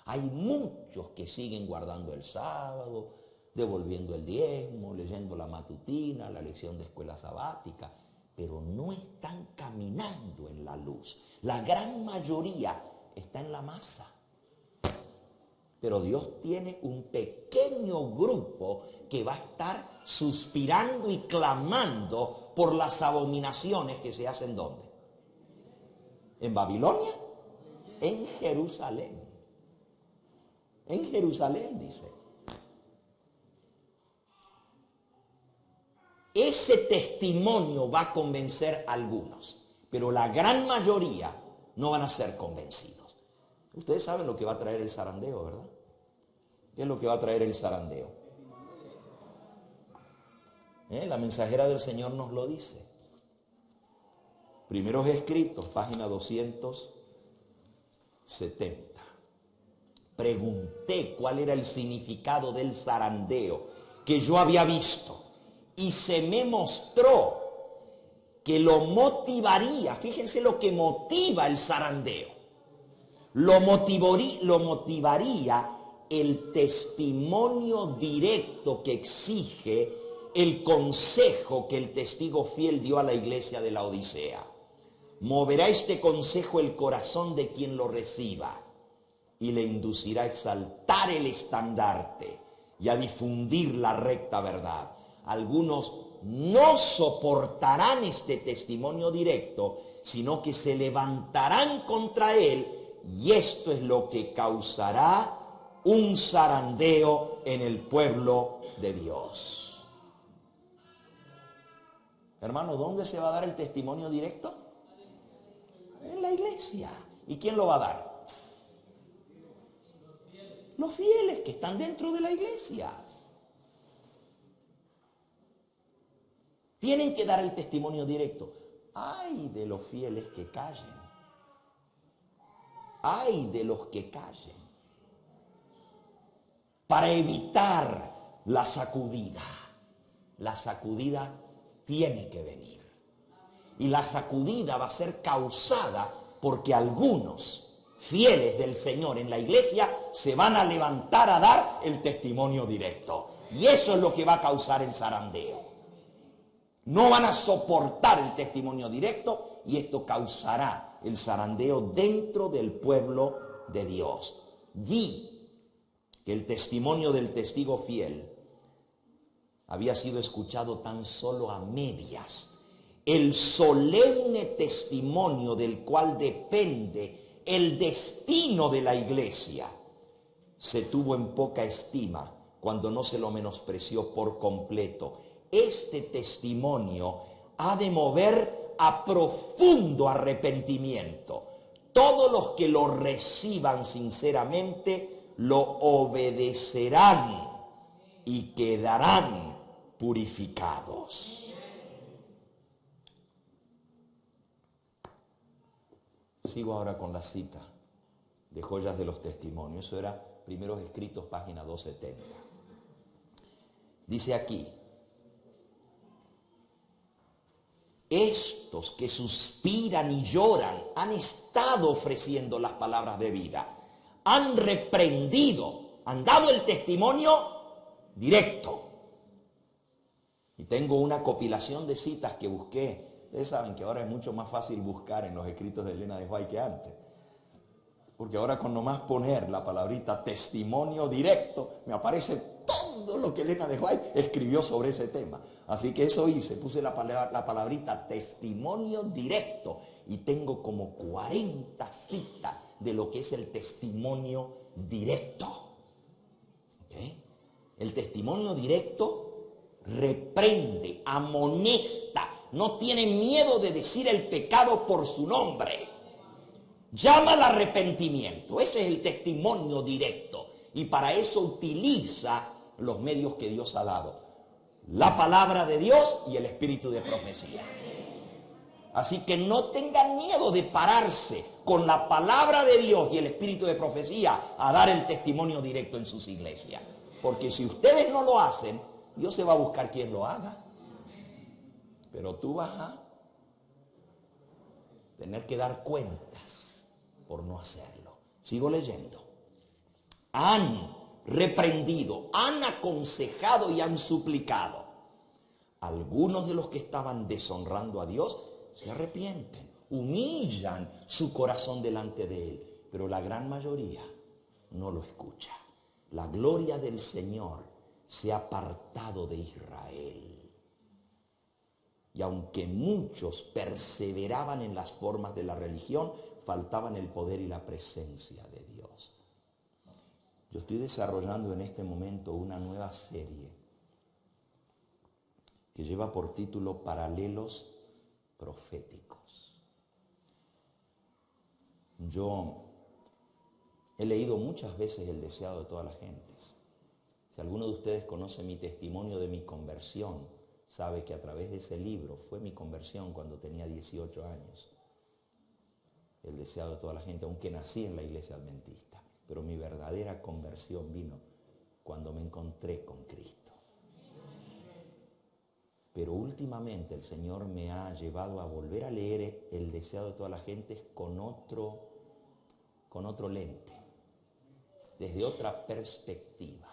Hay muchos que siguen guardando el sábado, devolviendo el diezmo, leyendo la matutina, la lección de escuela sabática, pero no están caminando en la luz. La gran mayoría está en la masa. Pero Dios tiene un pequeño grupo que va a estar suspirando y clamando por las abominaciones que se hacen ¿dónde? ¿En Babilonia? En Jerusalén. En Jerusalén, dice. Ese testimonio va a convencer a algunos, pero la gran mayoría no van a ser convencidos. Ustedes saben lo que va a traer el zarandeo, ¿verdad? ¿Qué es lo que va a traer el zarandeo? La mensajera del Señor nos lo dice. Primeros Escritos, página 270. Pregunté cuál era el significado del zarandeo que yo había visto. Y se me mostró que lo motivaría, fíjense lo que motiva el zarandeo, lo motivaría el testimonio directo que exige el consejo que el testigo fiel dio a la iglesia de la Odisea. Moverá este consejo el corazón de quien lo reciba y le inducirá a exaltar el estandarte y a difundir la recta verdad. Algunos no soportarán este testimonio directo, sino que se levantarán contra él, y esto es lo que causará un zarandeo en el pueblo de Dios. Hermano, ¿dónde se va a dar el testimonio directo? En la iglesia. ¿Y quién lo va a dar? Los fieles que están dentro de la iglesia. Tienen que dar el testimonio directo. Ay de los fieles que callen. Ay de los que callen. Para evitar la sacudida. La sacudida tiene que venir. Y la sacudida va a ser causada porque algunos fieles del Señor en la iglesia se van a levantar a dar el testimonio directo. Y eso es lo que va a causar el zarandeo. No van a soportar el testimonio directo y esto causará el zarandeo dentro del pueblo de Dios. Vi que el testimonio del testigo fiel había sido escuchado tan solo a medias. El solemne testimonio del cual depende el destino de la iglesia se tuvo en poca estima cuando no se lo menospreció por completo. Este testimonio ha de mover a profundo arrepentimiento. Todos los que lo reciban sinceramente lo obedecerán y quedarán purificados. Sigo ahora con la cita de Joyas de los Testimonios. Eso era Primeros Escritos, página 270. Dice aquí: estos que suspiran y lloran han estado ofreciendo las palabras de vida, han reprendido, han dado el testimonio directo. Y tengo una compilación de citas que busqué. Ustedes saben que ahora es mucho más fácil buscar en los escritos de Elena de White que antes. Porque ahora con nomás poner la palabrita testimonio directo, me aparece todo lo que Elena de White escribió sobre ese tema. Así que eso hice, puse la palabrita testimonio directo y tengo como 40 citas de lo que es el testimonio directo. ¿Okay? El testimonio directo reprende, amonesta, no tiene miedo de decir el pecado por su nombre. Llama al arrepentimiento. Ese es el testimonio directo. Y para eso utiliza los medios que Dios ha dado: la palabra de Dios y el espíritu de profecía. Así que no tengan miedo de pararse con la palabra de Dios y el espíritu de profecía a dar el testimonio directo en sus iglesias. Porque si ustedes no lo hacen, Dios se va a buscar quien lo haga. Pero tú vas a tener que dar cuentas por no hacerlo. Sigo leyendo. Han reprendido, han aconsejado y han suplicado. Algunos de los que estaban deshonrando a Dios se arrepienten, humillan su corazón delante de Él, pero la gran mayoría no lo escucha. La gloria del Señor se ha apartado de Israel. Y aunque muchos perseveraban en las formas de la religión, faltaban el poder y la presencia de Dios. Yo estoy desarrollando en este momento una nueva serie que lleva por título Paralelos Proféticos. Yo he leído muchas veces El deseado de todas las gentes. Si alguno de ustedes conoce mi testimonio de mi conversión, sabe que a través de ese libro fue mi conversión cuando tenía 18 años. El deseado de toda la gente, aunque nací en la iglesia adventista. Pero mi verdadera conversión vino cuando me encontré con Cristo. Pero últimamente el Señor me ha llevado a volver a leer El deseado de todas las gentes con otro lente, desde otra perspectiva.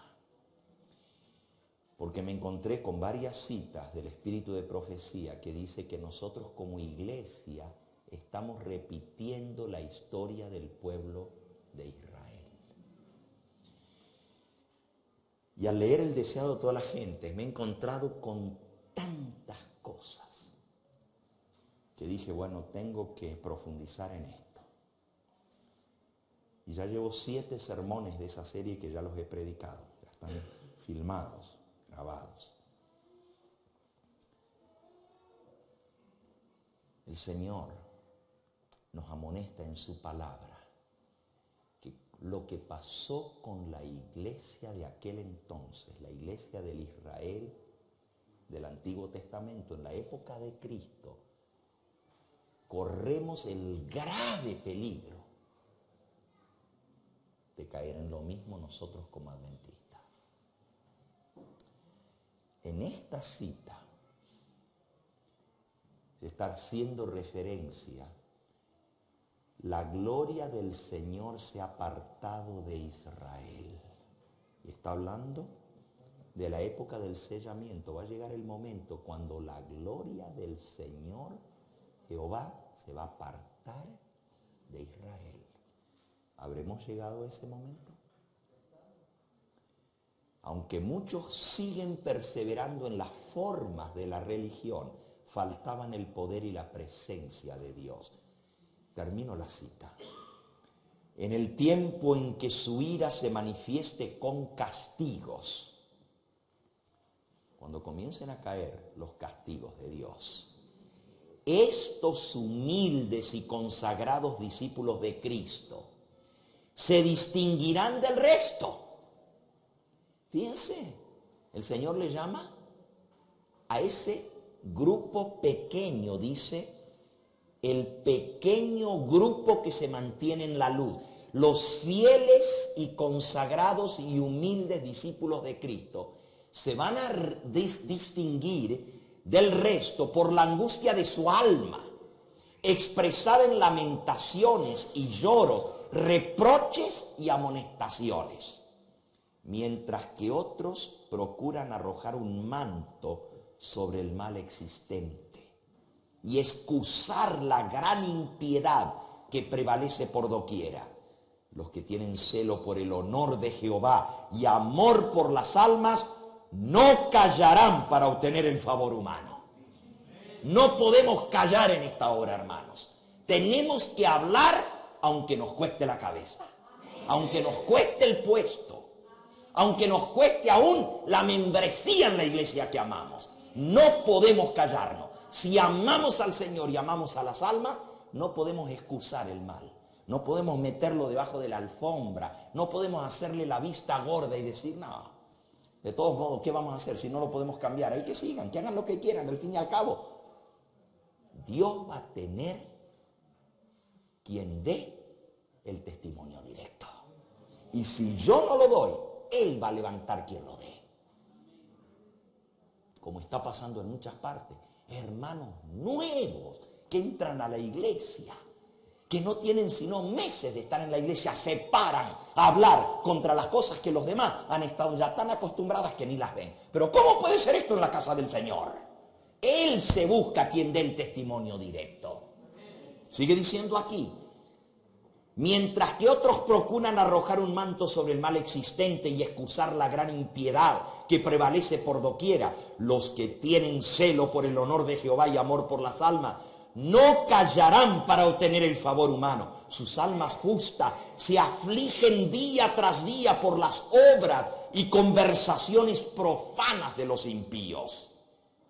Porque me encontré con varias citas del Espíritu de Profecía que dice que nosotros como iglesia estamos repitiendo la historia del pueblo de Israel. Y al leer El deseado de toda la gente me he encontrado con tantas cosas que dije, bueno, tengo que profundizar en esto. Y ya llevo 7 sermones de esa serie que ya los he predicado, ya están filmados, grabados. El Señor nos amonesta en su palabra que lo que pasó con la iglesia de aquel entonces, la iglesia del Israel del Antiguo Testamento, en la época de Cristo, corremos el grave peligro de caer en lo mismo nosotros como adventistas. En esta cita se está haciendo referencia, la gloria del Señor se ha apartado de Israel. Y está hablando de la época del sellamiento. Va a llegar el momento cuando la gloria del Señor Jehová se va a apartar de Israel. ¿Habremos llegado a ese momento? Aunque muchos siguen perseverando en las formas de la religión, faltaban el poder y la presencia de Dios. Termino la cita. En el tiempo en que su ira se manifieste con castigos, cuando comiencen a caer los castigos de Dios, estos humildes y consagrados discípulos de Cristo se distinguirán del resto. Fíjense, el Señor le llama a ese grupo pequeño, dice, el pequeño grupo que se mantiene en la luz, los fieles y consagrados y humildes discípulos de Cristo, se van a distinguir del resto por la angustia de su alma, expresada en lamentaciones y lloros, reproches y amonestaciones, mientras que otros procuran arrojar un manto sobre el mal existente y excusar la gran impiedad que prevalece por doquiera. Los que tienen celo por el honor de Jehová y amor por las almas no callarán para obtener el favor humano. No podemos callar en esta hora, hermanos. Tenemos que hablar aunque nos cueste la cabeza, aunque nos cueste el puesto, aunque nos cueste aún la membresía en la iglesia que amamos. No podemos callarnos. Si amamos al Señor y amamos a las almas, no podemos excusar el mal. No podemos meterlo debajo de la alfombra. No podemos hacerle la vista gorda y decir, no, de todos modos, ¿qué vamos a hacer si no lo podemos cambiar? Ahí que sigan, que hagan lo que quieran, al fin y al cabo. Dios va a tener quien dé el testimonio directo. Y si yo no lo doy, Él va a levantar quien lo dé. como está pasando en muchas partes, hermanos nuevos que entran a la iglesia, que no tienen sino meses de estar en la iglesia, se paran a hablar contra las cosas que los demás han estado ya tan acostumbradas que ni las ven. Pero ¿cómo puede ser esto en la casa del Señor? Él se busca quien dé el testimonio directo. Sigue diciendo aquí, mientras que otros procuran arrojar un manto sobre el mal existente y excusar la gran impiedad que prevalece por doquiera, los que tienen celo por el honor de Jehová y amor por las almas, no callarán para obtener el favor humano. Sus almas justas se afligen día tras día por las obras y conversaciones profanas de los impíos.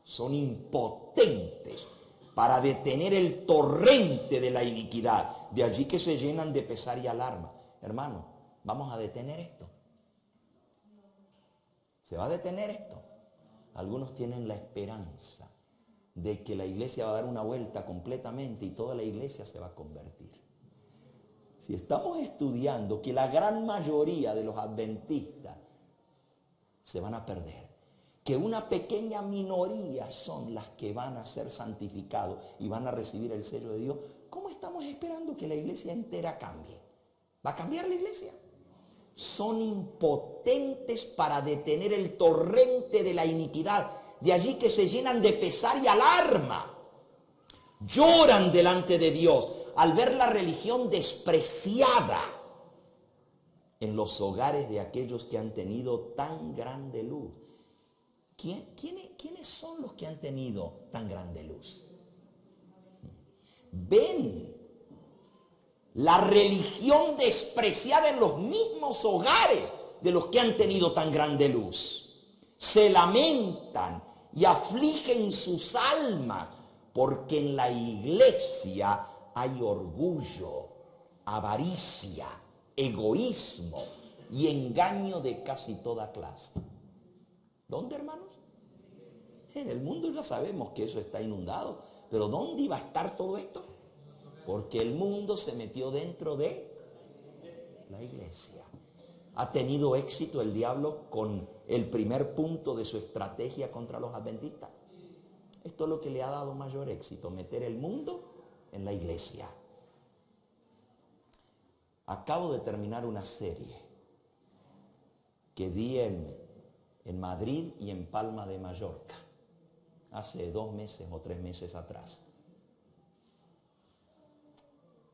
Son impotentes para detener el torrente de la iniquidad. De allí que se llenan de pesar y alarma. Hermano, vamos a detener esto. ¿Se va a detener esto? Algunos tienen la esperanza de que la iglesia va a dar una vuelta completamente y toda la iglesia se va a convertir. Si estamos estudiando que la gran mayoría de los adventistas se van a perder, que una pequeña minoría son las que van a ser santificados y van a recibir el sello de Dios, ¿cómo estamos esperando que la iglesia entera cambie? ¿Va a cambiar la iglesia? Son impotentes para detener el torrente de la iniquidad. De allí que se llenan de pesar y alarma. Lloran delante de Dios al ver la religión despreciada en los hogares de aquellos que han tenido tan grande luz. ¿Quiénes son los que han tenido tan grande luz? Ven la religión despreciada en los mismos hogares de los que han tenido tan grande luz. Se lamentan y afligen sus almas porque en la iglesia hay orgullo, avaricia, egoísmo y engaño de casi toda clase. ¿Dónde, hermanos? En el mundo ya sabemos que eso está inundado, pero ¿dónde iba a estar todo esto? Porque el mundo se metió dentro de la iglesia. ¿Ha tenido éxito el diablo con el primer punto de su estrategia contra los adventistas? Esto es lo que le ha dado mayor éxito, meter el mundo en la iglesia. Acabo de terminar una serie que di en Madrid y en Palma de Mallorca, hace 2 meses o 3 meses atrás.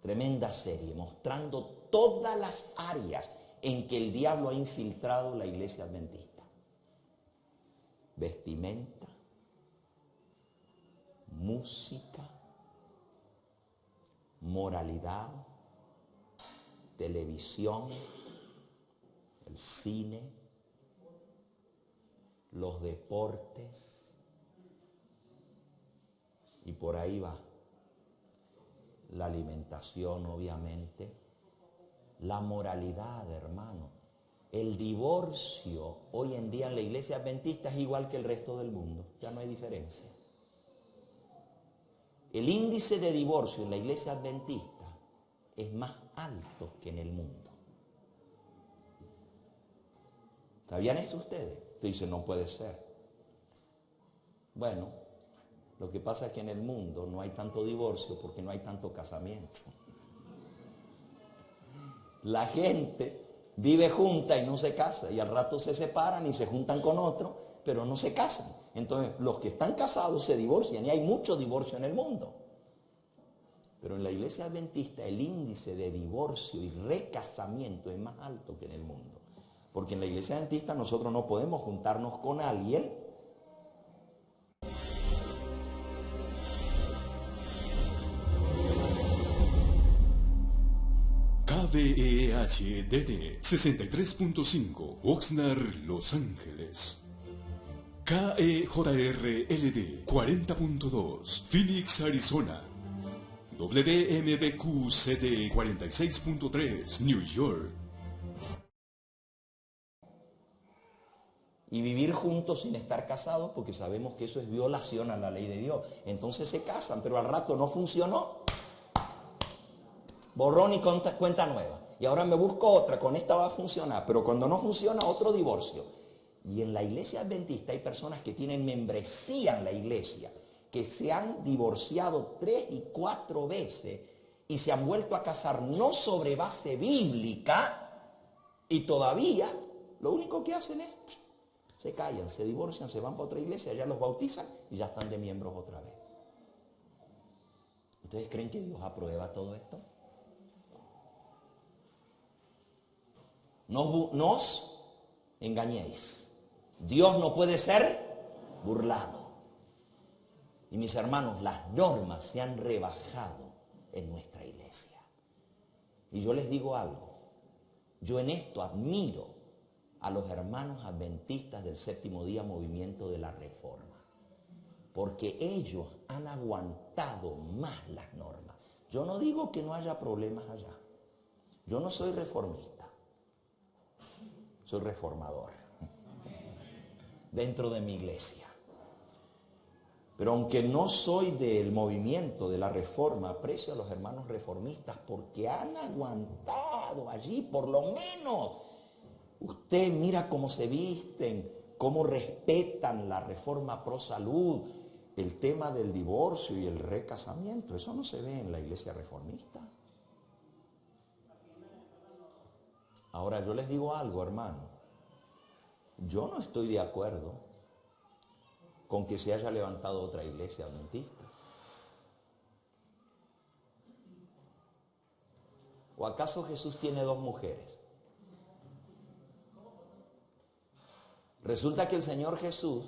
Tremenda serie, mostrando todas las áreas en que el diablo ha infiltrado la iglesia adventista. Vestimenta, música, moralidad, televisión, el cine, los deportes, y por ahí va. La alimentación, obviamente, la moralidad, hermano. El divorcio hoy en día en la iglesia adventista es igual que el resto del mundo, ya no hay diferencia. El índice de divorcio en la iglesia adventista es más alto que en el mundo. ¿Sabían eso ustedes? Usted dice, no puede ser. Bueno, lo que pasa es que en el mundo no hay tanto divorcio porque no hay tanto casamiento. La gente vive junta y no se casa, y al rato se separan y se juntan con otro, pero no se casan. Entonces, los que están casados se divorcian, y hay mucho divorcio en el mundo. Pero en la iglesia adventista el índice de divorcio y recasamiento es más alto que en el mundo. Porque en la iglesia adventista nosotros no podemos juntarnos con alguien KDEH-DD 63.5 Oxnard, Los Ángeles. KEJR-LD 40.2 Phoenix, Arizona. WMBQ-CD 46.3 New York. Y vivir juntos sin estar casados, porque sabemos que eso es violación a la ley de Dios. Entonces se casan, pero al rato no funcionó. Borrón y cuenta nueva. Y ahora me busco otra, con esta va a funcionar. Pero cuando no funciona, otro divorcio. Y en la iglesia adventista hay personas que tienen membresía en la iglesia, que se han divorciado 3 y 4 veces y se han vuelto a casar no sobre base bíblica, y todavía lo único que hacen es, se callan, se divorcian, se van para otra iglesia, ya los bautizan y ya están de miembros otra vez. ¿Ustedes creen que Dios aprueba todo esto? No os engañéis. Dios no puede ser burlado. Y mis hermanos, las normas se han rebajado en nuestra iglesia. Y yo les digo algo. Yo en esto admiro a los hermanos adventistas del Séptimo Día Movimiento de la Reforma. Porque ellos han aguantado más las normas. Yo no digo que no haya problemas allá. Yo no soy reformista. Soy reformador dentro de mi iglesia. Pero aunque no soy del movimiento de la reforma, aprecio a los hermanos reformistas porque han aguantado allí, por lo menos. Usted mira cómo se visten, cómo respetan la reforma pro salud, el tema del divorcio y el recasamiento. Eso no se ve en la iglesia reformista. Ahora yo les digo algo, hermano. Yo no estoy de acuerdo con que se haya levantado otra iglesia adventista. ¿O acaso Jesús tiene 2 mujeres? Resulta que el Señor Jesús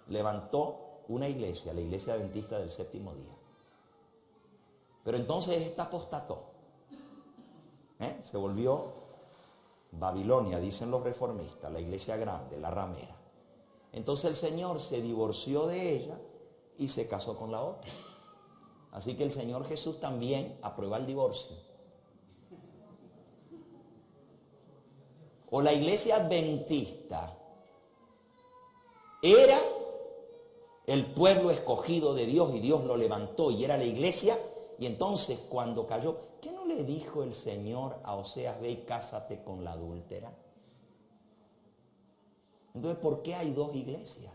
levantó una iglesia, la iglesia adventista del Séptimo Día. Pero entonces esta apostató. Se volvió Babilonia, dicen los reformistas, la iglesia grande, la ramera. Entonces el Señor se divorció de ella y se casó con la otra. Así que el Señor Jesús también aprueba el divorcio. O la iglesia adventista era el pueblo escogido de Dios y Dios lo levantó y era la iglesia. Y entonces cuando cayó, ¿qué no le dijo el Señor a Oseas? Ve y cásate con la adúltera. Entonces, ¿por qué hay 2 iglesias?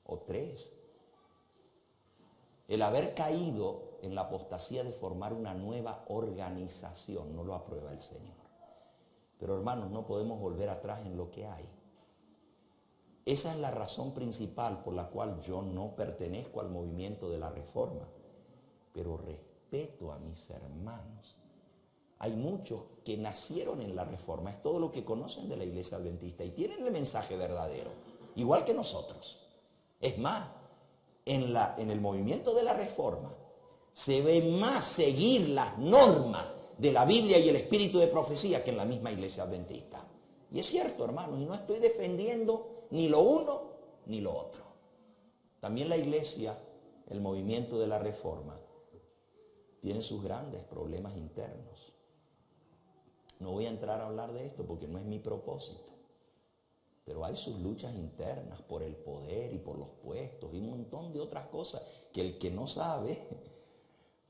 O 3. El haber caído en la apostasía de formar una nueva organización no lo aprueba el Señor. Pero hermanos, no podemos volver atrás en lo que hay. Esa es la razón principal por la cual yo no pertenezco al movimiento de la Reforma. Pero respeto a mis hermanos. Hay muchos que nacieron en la Reforma, es todo lo que conocen de la iglesia adventista y tienen el mensaje verdadero, igual que nosotros. Es más, en el movimiento de la Reforma se ve más seguir las normas de la Biblia y el espíritu de profecía que en la misma iglesia adventista. Y es cierto, hermanos, y no estoy defendiendo ni lo uno ni lo otro. También la iglesia, el movimiento de la Reforma, tiene sus grandes problemas internos. No voy a entrar a hablar de esto porque no es mi propósito. Pero hay sus luchas internas por el poder y por los puestos y un montón de otras cosas que el que no sabe,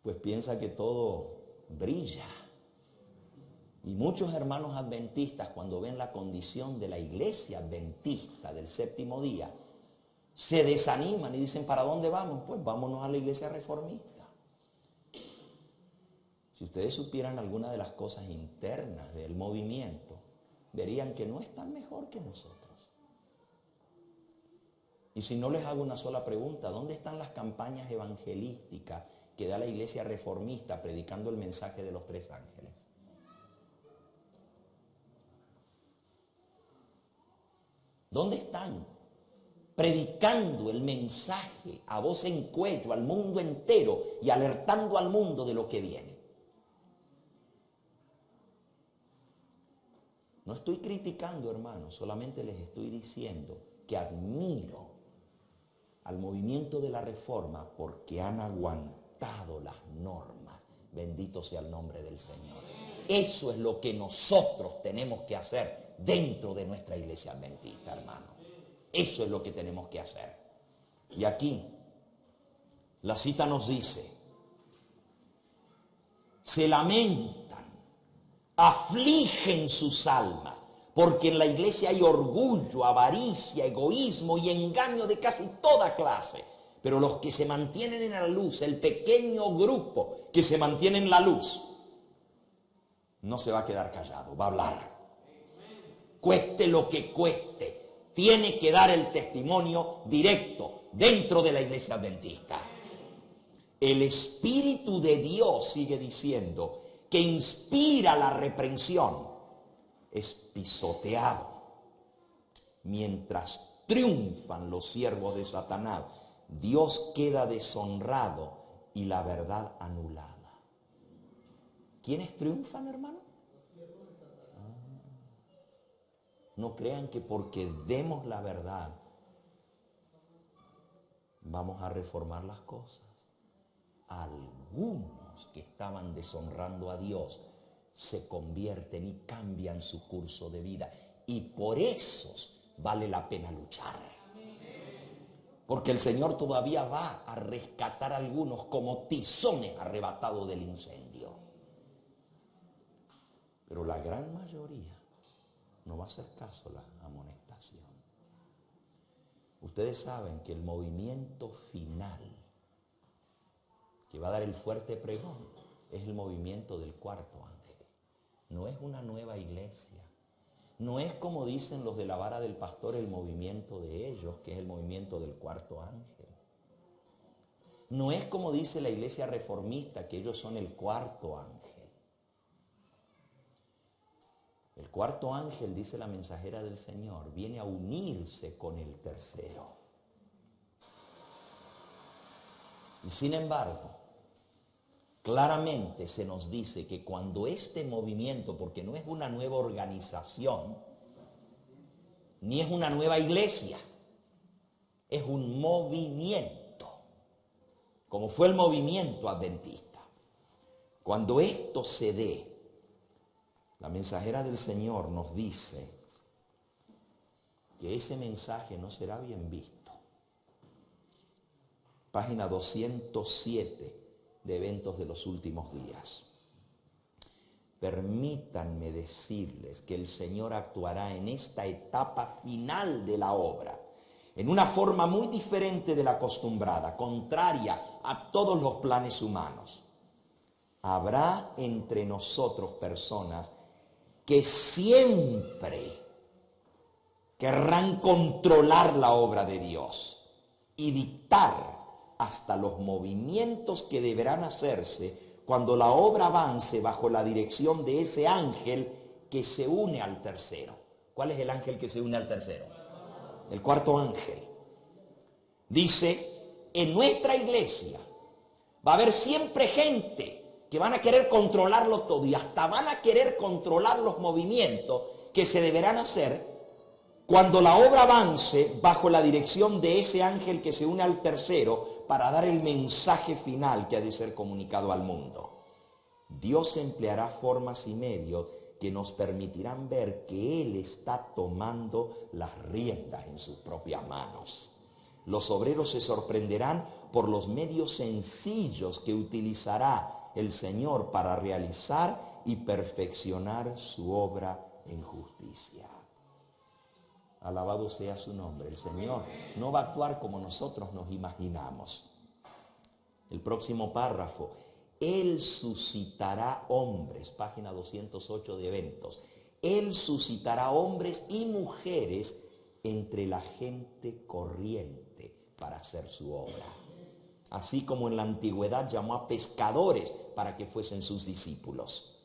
pues piensa que todo brilla. Y muchos hermanos adventistas, cuando ven la condición de la iglesia adventista del Séptimo Día, se desaniman y dicen, ¿para dónde vamos? Pues vámonos a la iglesia reformista. Si ustedes supieran alguna de las cosas internas del movimiento, verían que no están mejor que nosotros. Y si no les hago una sola pregunta, ¿dónde están las campañas evangelísticas que da la iglesia reformista predicando el mensaje de los 3 ángeles? ¿Dónde están predicando el mensaje a voz en cuello al mundo entero y alertando al mundo de lo que viene? No estoy criticando, hermanos, solamente les estoy diciendo que admiro al movimiento de la Reforma porque han aguantado las normas. Bendito sea el nombre del Señor. Eso es lo que nosotros tenemos que hacer dentro de nuestra iglesia adventista, hermano. Eso es lo que tenemos que hacer. Y aquí la cita nos dice, se lamentan, afligen sus almas, Porque en la iglesia hay orgullo, avaricia, egoísmo y engaño de casi toda clase. Pero los que se mantienen en la luz, el pequeño grupo que se mantiene en la luz, no se va a quedar callado, va a hablar. Cueste lo que cueste, tiene que dar el testimonio directo dentro de la iglesia adventista. El Espíritu de Dios, sigue diciendo, que inspira la reprensión, es pisoteado. Mientras triunfan los siervos de Satanás, Dios queda deshonrado y la verdad anulada. ¿Quiénes triunfan, hermano? No crean que porque demos la verdad vamos a reformar las cosas. Algunos que estaban deshonrando a Dios se convierten y cambian su curso de vida. Y por esos vale la pena luchar. Porque el Señor todavía va a rescatar a algunos como tizones arrebatados del incendio. Pero la gran mayoría no va a hacer caso a la amonestación. Ustedes saben que el movimiento final que va a dar el fuerte pregón es el movimiento del cuarto ángel. No es una nueva iglesia. No es como dicen los de la vara del pastor el movimiento de ellos, que es el movimiento del cuarto ángel. No es como dice la iglesia reformista, que ellos son el cuarto ángel. El cuarto ángel, dice la mensajera del Señor, viene a unirse con el tercero. Y sin embargo, claramente se nos dice que cuando este movimiento, porque no es una nueva organización, ni es una nueva iglesia, es un movimiento, como fue el movimiento adventista. Cuando esto se dé, la mensajera del Señor nos dice que ese mensaje no será bien visto. Página 207 de Eventos de los Últimos Días. Permítanme decirles que el Señor actuará en esta etapa final de la obra, en una forma muy diferente de la acostumbrada, contraria a todos los planes humanos. Habrá entre nosotros personas que siempre querrán controlar la obra de Dios y dictar hasta los movimientos que deberán hacerse cuando la obra avance bajo la dirección de ese ángel que se une al tercero. ¿Cuál es el ángel que se une al tercero? El cuarto ángel. Dice, en nuestra iglesia va a haber siempre gente que van a querer controlarlo todo y hasta van a querer controlar los movimientos que se deberán hacer cuando la obra avance bajo la dirección de ese ángel que se une al tercero para dar el mensaje final que ha de ser comunicado al mundo. Dios empleará formas y medios que nos permitirán ver que Él está tomando las riendas en sus propias manos. Los obreros se sorprenderán por los medios sencillos que utilizará el Señor para realizar y perfeccionar su obra en justicia. Alabado sea su nombre. El Señor no va a actuar como nosotros nos imaginamos. El próximo párrafo. Él suscitará hombres, página 208 de Eventos. Él suscitará hombres y mujeres entre la gente corriente para hacer su obra. Así como en la antigüedad llamó a pescadores para que fuesen sus discípulos.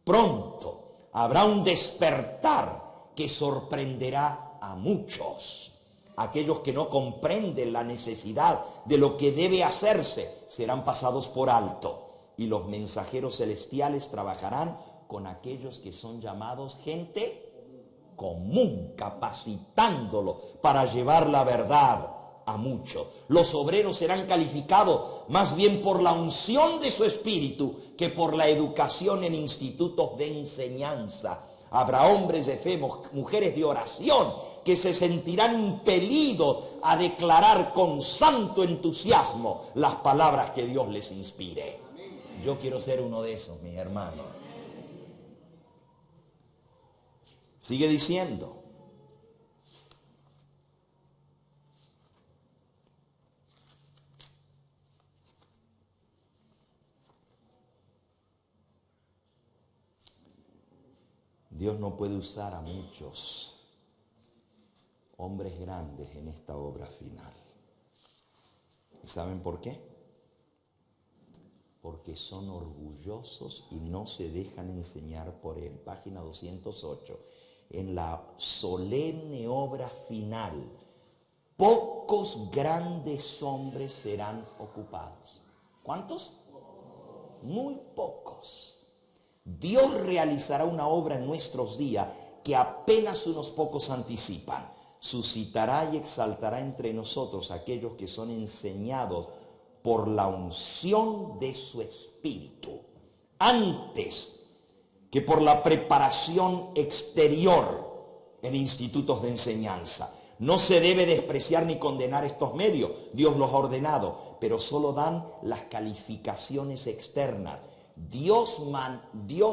Pronto habrá un despertar que sorprenderá a muchos. Aquellos que no comprenden la necesidad de lo que debe hacerse serán pasados por alto. Y los mensajeros celestiales trabajarán con aquellos que son llamados gente común, capacitándolo para llevar la verdad a muchos. Los obreros serán calificados más bien por la unción de su espíritu que por la educación en institutos de enseñanza. Habrá hombres de fe, mujeres de oración, que se sentirán impelidos a declarar con santo entusiasmo las palabras que Dios les inspire. Yo quiero ser uno de esos, mis hermanos. Sigue diciendo. Dios no puede usar a muchos hombres grandes en esta obra final. ¿Y saben por qué? Porque son orgullosos y no se dejan enseñar por Él. Página 208. En la solemne obra final, pocos grandes hombres serán ocupados. ¿Cuántos? Muy pocos. Dios realizará una obra en nuestros días que apenas unos pocos anticipan. Suscitará y exaltará entre nosotros aquellos que son enseñados por la unción de su Espíritu, antes que por la preparación exterior en institutos de enseñanza. No se debe despreciar ni condenar estos medios, Dios los ha ordenado, pero solo dan las calificaciones externas. Dios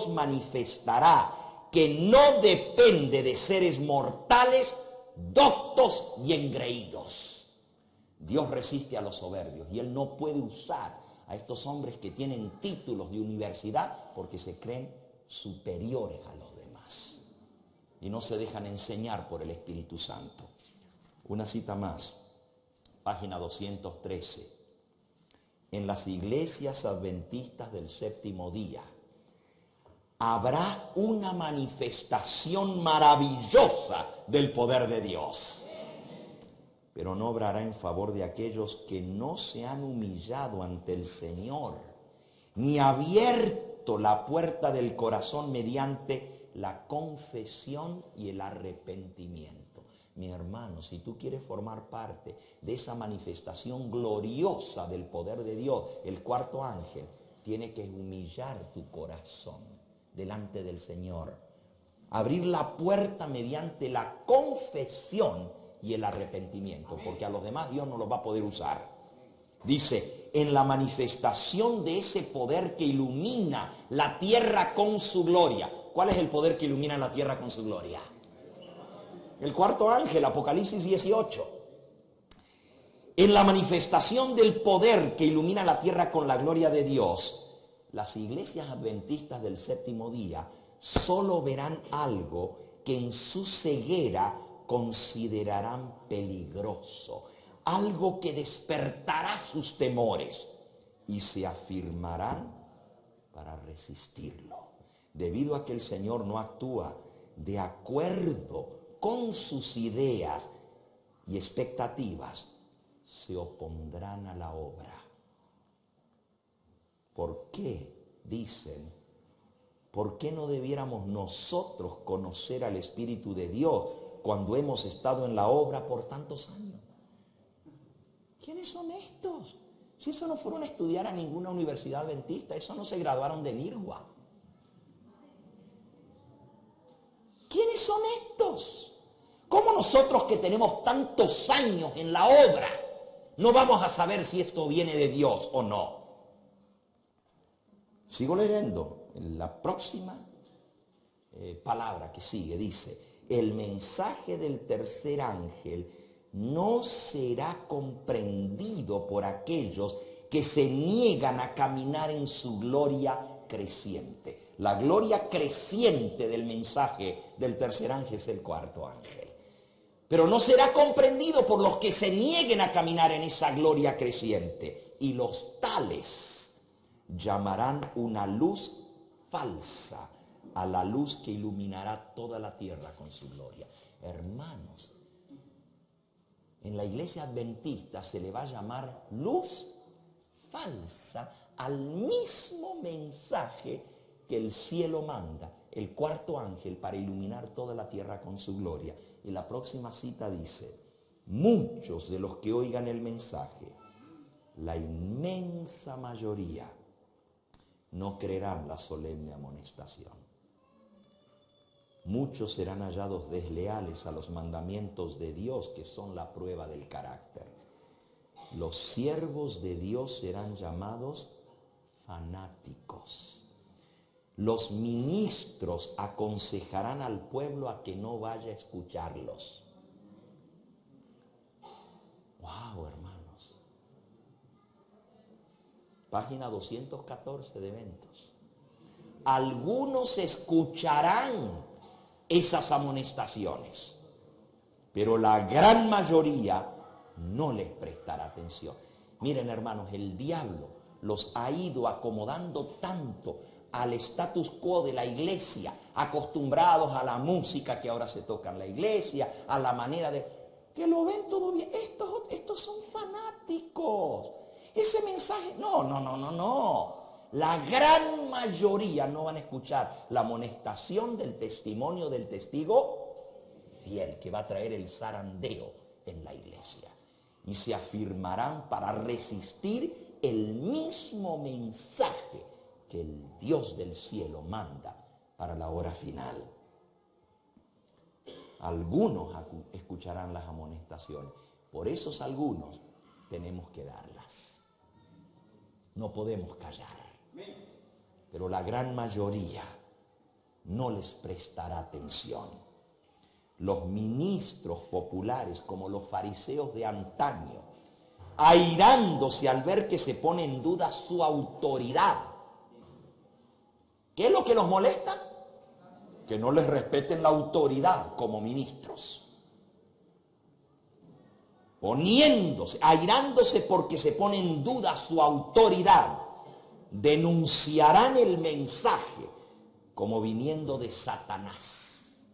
manifestará que no depende de seres mortales, doctos y engreídos. Dios resiste a los soberbios y Él no puede usar a estos hombres que tienen títulos de universidad porque se creen superiores a los demás y no se dejan enseñar por el Espíritu Santo. Una cita más, página 213. En las iglesias adventistas del séptimo día habrá una manifestación maravillosa del poder de Dios, pero no obrará en favor de aquellos que no se han humillado ante el Señor, ni abierto la puerta del corazón mediante la confesión y el arrepentimiento. Mi hermano, si tú quieres formar parte de esa manifestación gloriosa del poder de Dios, el cuarto ángel tiene que humillar tu corazón delante del Señor. Abrir la puerta mediante la confesión y el arrepentimiento, porque a los demás Dios no los va a poder usar. Dice, en la manifestación de ese poder que ilumina la tierra con su gloria. ¿Cuál es el poder que ilumina la tierra con su gloria? El cuarto ángel, Apocalipsis 18. En la manifestación del poder que ilumina la tierra con la gloria de Dios, las iglesias adventistas del séptimo día solo verán algo que en su ceguera considerarán peligroso, algo que despertará sus temores y se afirmarán para resistirlo. Debido a que el Señor no actúa de acuerdo con sus ideas y expectativas, se opondrán a la obra. ¿Por qué? Dicen, ¿por qué no debiéramos nosotros conocer al Espíritu de Dios cuando hemos estado en la obra por tantos años? ¿Quiénes son estos? Si eso no fueron a estudiar a ninguna universidad adventista, eso no se graduaron de Nirgua. ¿Quiénes son estos? ¿Cómo nosotros que tenemos tantos años en la obra no vamos a saber si esto viene de Dios o no? Sigo leyendo. En la próxima palabra que sigue dice, el mensaje del tercer ángel no será comprendido por aquellos que se niegan a caminar en su gloria creciente. La gloria creciente del mensaje del tercer ángel es el cuarto ángel. Pero no será comprendido por los que se nieguen a caminar en esa gloria creciente. Y los tales llamarán una luz falsa a la luz que iluminará toda la tierra con su gloria. Hermanos, en la iglesia adventista se le va a llamar luz falsa al mismo mensaje que el cielo manda, el cuarto ángel, para iluminar toda la tierra con su gloria. Y la próxima cita dice, muchos de los que oigan el mensaje, la inmensa mayoría, no creerán la solemne amonestación. Muchos serán hallados desleales a los mandamientos de Dios, que son la prueba del carácter. Los siervos de Dios serán llamados fanáticos. Los ministros aconsejarán al pueblo a que no vaya a escucharlos. ¡Wow, hermanos! Página 214 de Eventos. Algunos escucharán esas amonestaciones, pero la gran mayoría no les prestará atención. Miren, hermanos, el diablo los ha ido acomodando tanto al status quo de la iglesia, acostumbrados a la música que ahora se toca en la iglesia, a la manera de... que lo ven todo bien. Estos son fanáticos. Ese mensaje, no. La gran mayoría no van a escuchar la amonestación del testimonio del testigo fiel, que va a traer el zarandeo en la iglesia. Y se afirmarán para resistir el mismo mensaje que el Dios del cielo manda para la hora final. Algunos escucharán las amonestaciones. Por esos algunos tenemos que darlas. No podemos callar. Pero la gran mayoría no les prestará atención. Los ministros populares, como los fariseos de antaño, airándose al ver que se pone en duda su autoridad. ¿Qué es lo que los molesta? Que no les respeten la autoridad como ministros. Airándose porque se pone en duda su autoridad, denunciarán el mensaje como viniendo de Satanás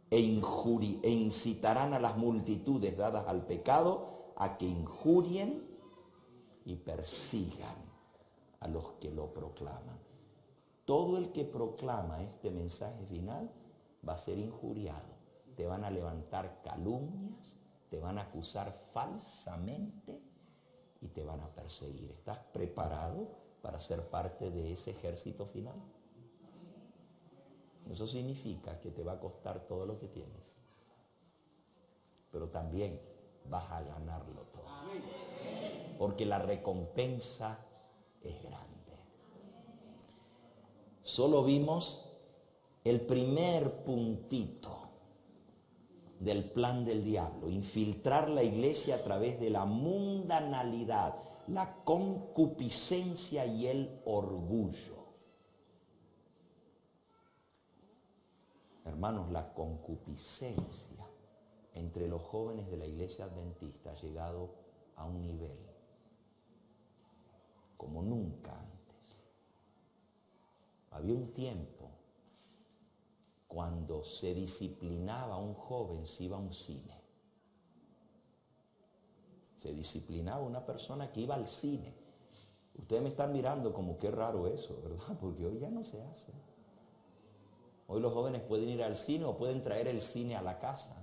e incitarán a las multitudes dadas al pecado a que injurien y persigan a los que lo proclaman. Todo el que proclama este mensaje final va a ser injuriado. Te van a levantar calumnias, te van a acusar falsamente y te van a perseguir. ¿Estás preparado para ser parte de ese ejército final? Eso significa que te va a costar todo lo que tienes, pero también vas a ganarlo todo, porque la recompensa es grande. Solo vimos el primer puntito del plan del diablo: infiltrar la iglesia a través de la mundanalidad, la concupiscencia y el orgullo. Hermanos, la concupiscencia entre los jóvenes de la iglesia adventista ha llegado a un nivel como nunca antes. Había un tiempo cuando se disciplinaba a un joven si iba a un cine. Se disciplinaba a una persona que iba al cine. Ustedes me están mirando como qué raro eso, ¿verdad? Porque hoy ya no se hace. Hoy los jóvenes pueden ir al cine o pueden traer el cine a la casa,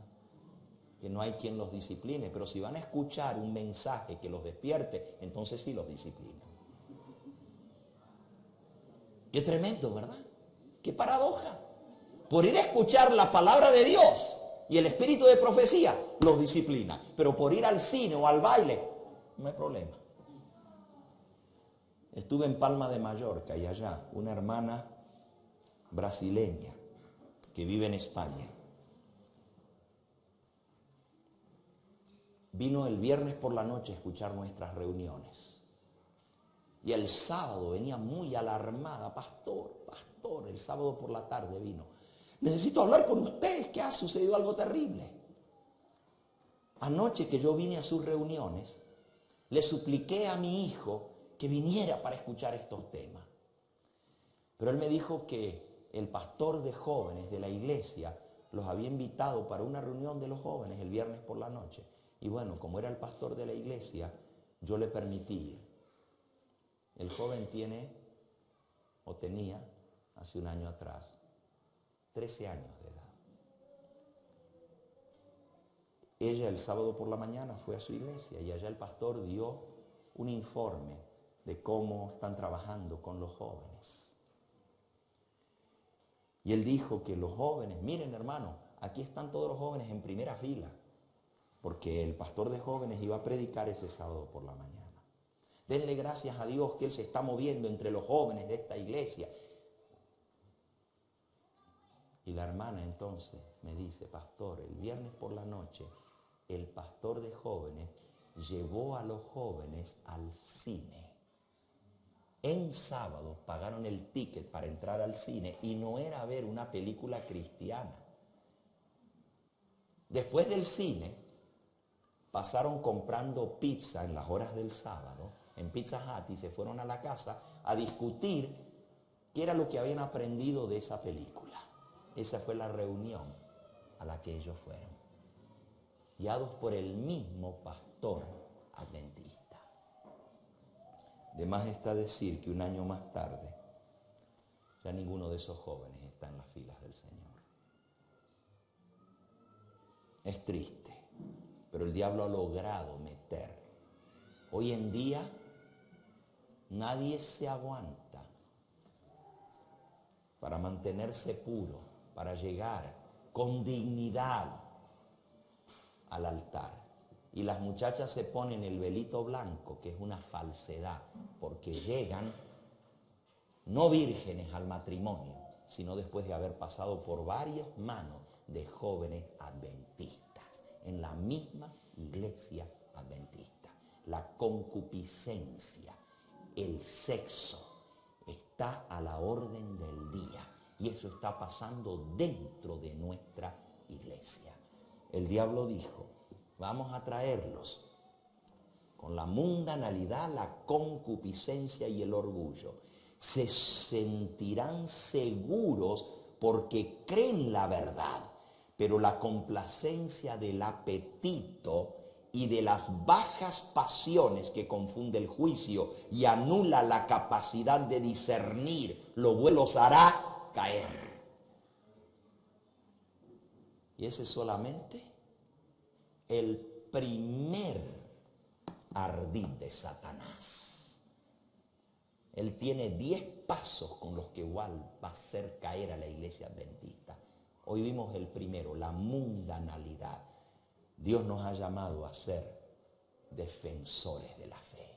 que no hay quien los discipline, pero si van a escuchar un mensaje que los despierte, entonces sí los disciplina. Qué tremendo, ¿verdad? Qué paradoja. Por ir a escuchar la palabra de Dios y el espíritu de profecía, los disciplina. Pero por ir al cine o al baile, no hay problema. Estuve en Palma de Mallorca y allá una hermana brasileña que vive en España vino el viernes por la noche a escuchar nuestras reuniones. Y el sábado venía muy alarmada: pastor, el sábado por la tarde vino: necesito hablar con usted, que ha sucedido algo terrible. Anoche que yo vine a sus reuniones, le supliqué a mi hijo que viniera para escuchar estos temas. Pero él me dijo que el pastor de jóvenes de la iglesia los había invitado para una reunión de los jóvenes el viernes por la noche. Y bueno, como era el pastor de la iglesia, yo le permití ir. El joven tenía, hace un año atrás, 13 años de edad. Ella el sábado por la mañana fue a su iglesia y allá el pastor dio un informe de cómo están trabajando con los jóvenes. Y él dijo que los jóvenes, miren hermano, aquí están todos los jóvenes en primera fila, porque el pastor de jóvenes iba a predicar ese sábado por la mañana. Denle gracias a Dios que Él se está moviendo entre los jóvenes de esta iglesia. Y la hermana entonces me dice, pastor, el viernes por la noche, el pastor de jóvenes llevó a los jóvenes al cine. En sábado pagaron el ticket para entrar al cine y no era ver una película cristiana. Después del cine, pasaron comprando pizza en las horas del sábado, en Pizza Hut, y se fueron a la casa a discutir qué era lo que habían aprendido de esa película. Esa fue la reunión a la que ellos fueron, guiados por el mismo pastor adventista. De más está decir que un año más tarde, ya ninguno de esos jóvenes está en las filas del Señor. Es triste, pero el diablo ha logrado meter. Hoy en día, nadie se aguanta para mantenerse puro, para llegar con dignidad al altar. Y las muchachas se ponen el velito blanco, que es una falsedad, porque llegan no vírgenes al matrimonio, sino después de haber pasado por varias manos de jóvenes adventistas, en la misma iglesia adventista. La concupiscencia, el sexo, está a la orden del día, y eso está pasando dentro de nuestra iglesia. El diablo dijo, vamos a traerlos con la mundanalidad, la concupiscencia y el orgullo. Se sentirán seguros porque creen la verdad, pero la complacencia del apetito y de las bajas pasiones que confunde el juicio y anula la capacidad de discernir lo bueno los hará caer. Y ese es solamente el primer ardid de Satanás. Él tiene 10 pasos con los que igual va a hacer caer a la iglesia adventista. Hoy vimos el primero, la mundanalidad. Dios nos ha llamado a ser defensores de la fe.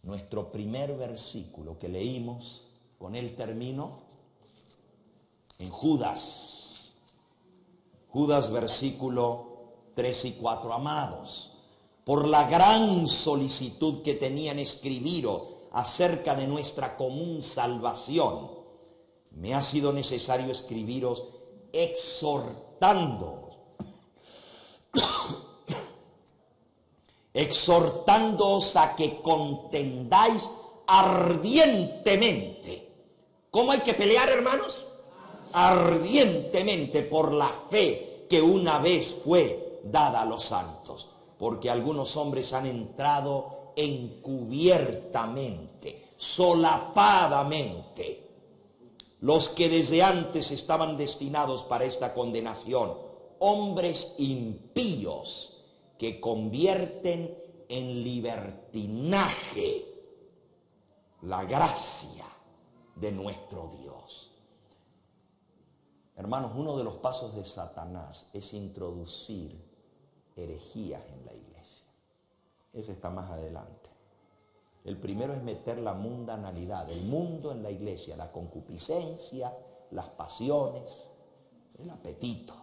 Nuestro primer versículo que leímos, con él termino, en Judas. Judas versículo 3 y 4, amados, por la gran solicitud que tenían escribiros acerca de nuestra común salvación, me ha sido necesario escribiros exhortándoos a que contendáis ardientemente. ¿Cómo hay que pelear, hermanos? Ardientemente por la fe que una vez fue dada a los santos, porque algunos hombres han entrado encubiertamente, solapadamente, los que desde antes estaban destinados para esta condenación, hombres impíos que convierten en libertinaje la gracia de nuestro Dios. Hermanos, uno de los pasos de Satanás es introducir herejías en la iglesia. Ese está más adelante. El primero es meter la mundanalidad, el mundo en la iglesia, la concupiscencia, las pasiones, el apetito.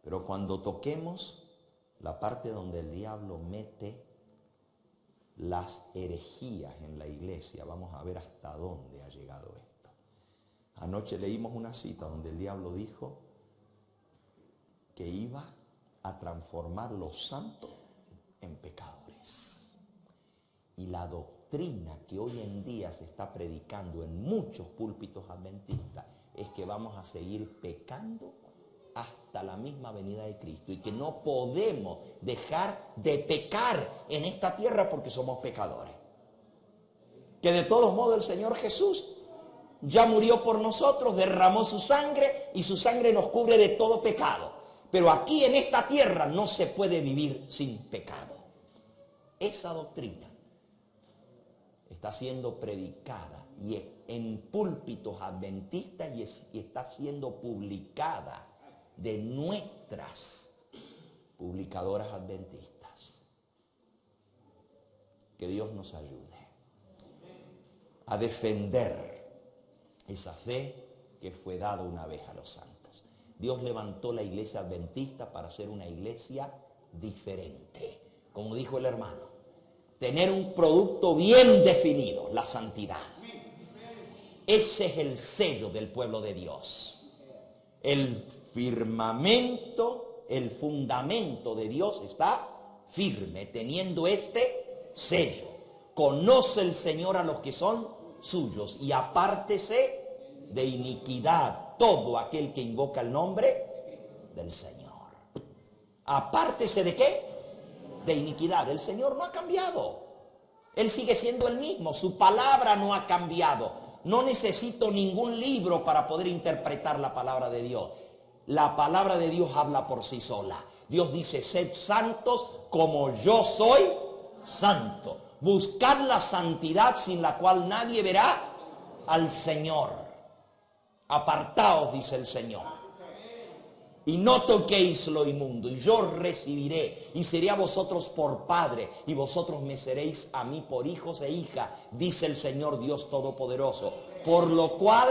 Pero cuando toquemos la parte donde el diablo mete las herejías en la iglesia, vamos a ver hasta dónde ha llegado esto. Anoche leímos una cita donde el diablo dijo que iba a transformar los santos en pecadores. Y la doctrina que hoy en día se está predicando en muchos púlpitos adventistas es que vamos a seguir pecando hasta la misma venida de Cristo y que no podemos dejar de pecar en esta tierra porque somos pecadores. Que de todos modos el Señor Jesús ya murió por nosotros, derramó su sangre y su sangre nos cubre de todo pecado. Pero aquí en esta tierra no se puede vivir sin pecado. Esa doctrina está siendo predicada y en púlpitos adventistas y está siendo publicada de nuestras publicadoras adventistas. Que Dios nos ayude a defender esa fe que fue dado una vez a los santos. Dios levantó la iglesia adventista para ser una iglesia diferente. Como dijo el hermano, tener un producto bien definido, la santidad. Ese es el sello del pueblo de Dios. El firmamento, el fundamento de Dios está firme, teniendo este sello. Conoce el Señor a los que son suyos y apártese de iniquidad todo aquel que invoca el nombre del Señor. Apártese ¿de qué? De iniquidad. El Señor no ha cambiado. Él sigue siendo el mismo. Su palabra no ha cambiado. No necesito ningún libro para poder interpretar la palabra de Dios. La palabra de Dios habla por sí sola. Dios dice, sed santos como yo soy santo. Buscad la santidad sin la cual nadie verá al Señor. Apartaos, dice el Señor. Y no toquéis lo inmundo, y yo recibiré, y seré a vosotros por padre, y vosotros me seréis a mí por hijos e hijas, dice el Señor Dios Todopoderoso. Por lo cual,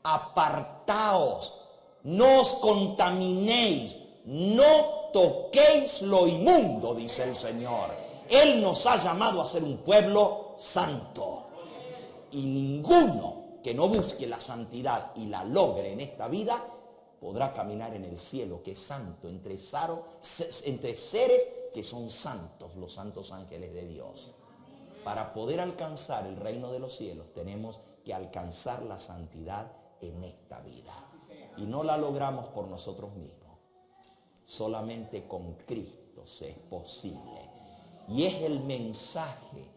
apartaos, no os contaminéis, no toquéis lo inmundo, dice el Señor. Él nos ha llamado a ser un pueblo santo. Y ninguno que no busque la santidad y la logre en esta vida, podrá caminar en el cielo, que es santo, entre seres que son santos, los santos ángeles de Dios. Para poder alcanzar el reino de los cielos, tenemos que alcanzar la santidad en esta vida. Y no la logramos por nosotros mismos. Solamente con Cristo se es posible. Y es el mensaje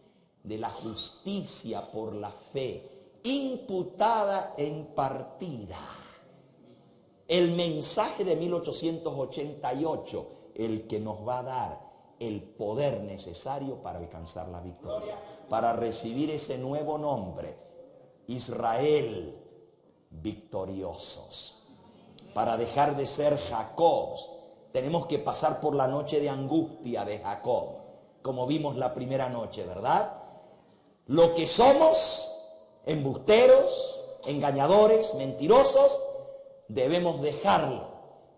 de la justicia por la fe, imputada en partida. El mensaje de 1888, el que nos va a dar el poder necesario para alcanzar la victoria, para recibir ese nuevo nombre, Israel victoriosos. Para dejar de ser Jacob, tenemos que pasar por la noche de angustia de Jacob, como vimos la primera noche, ¿verdad? Lo que somos, embusteros, engañadores, mentirosos, debemos dejarlo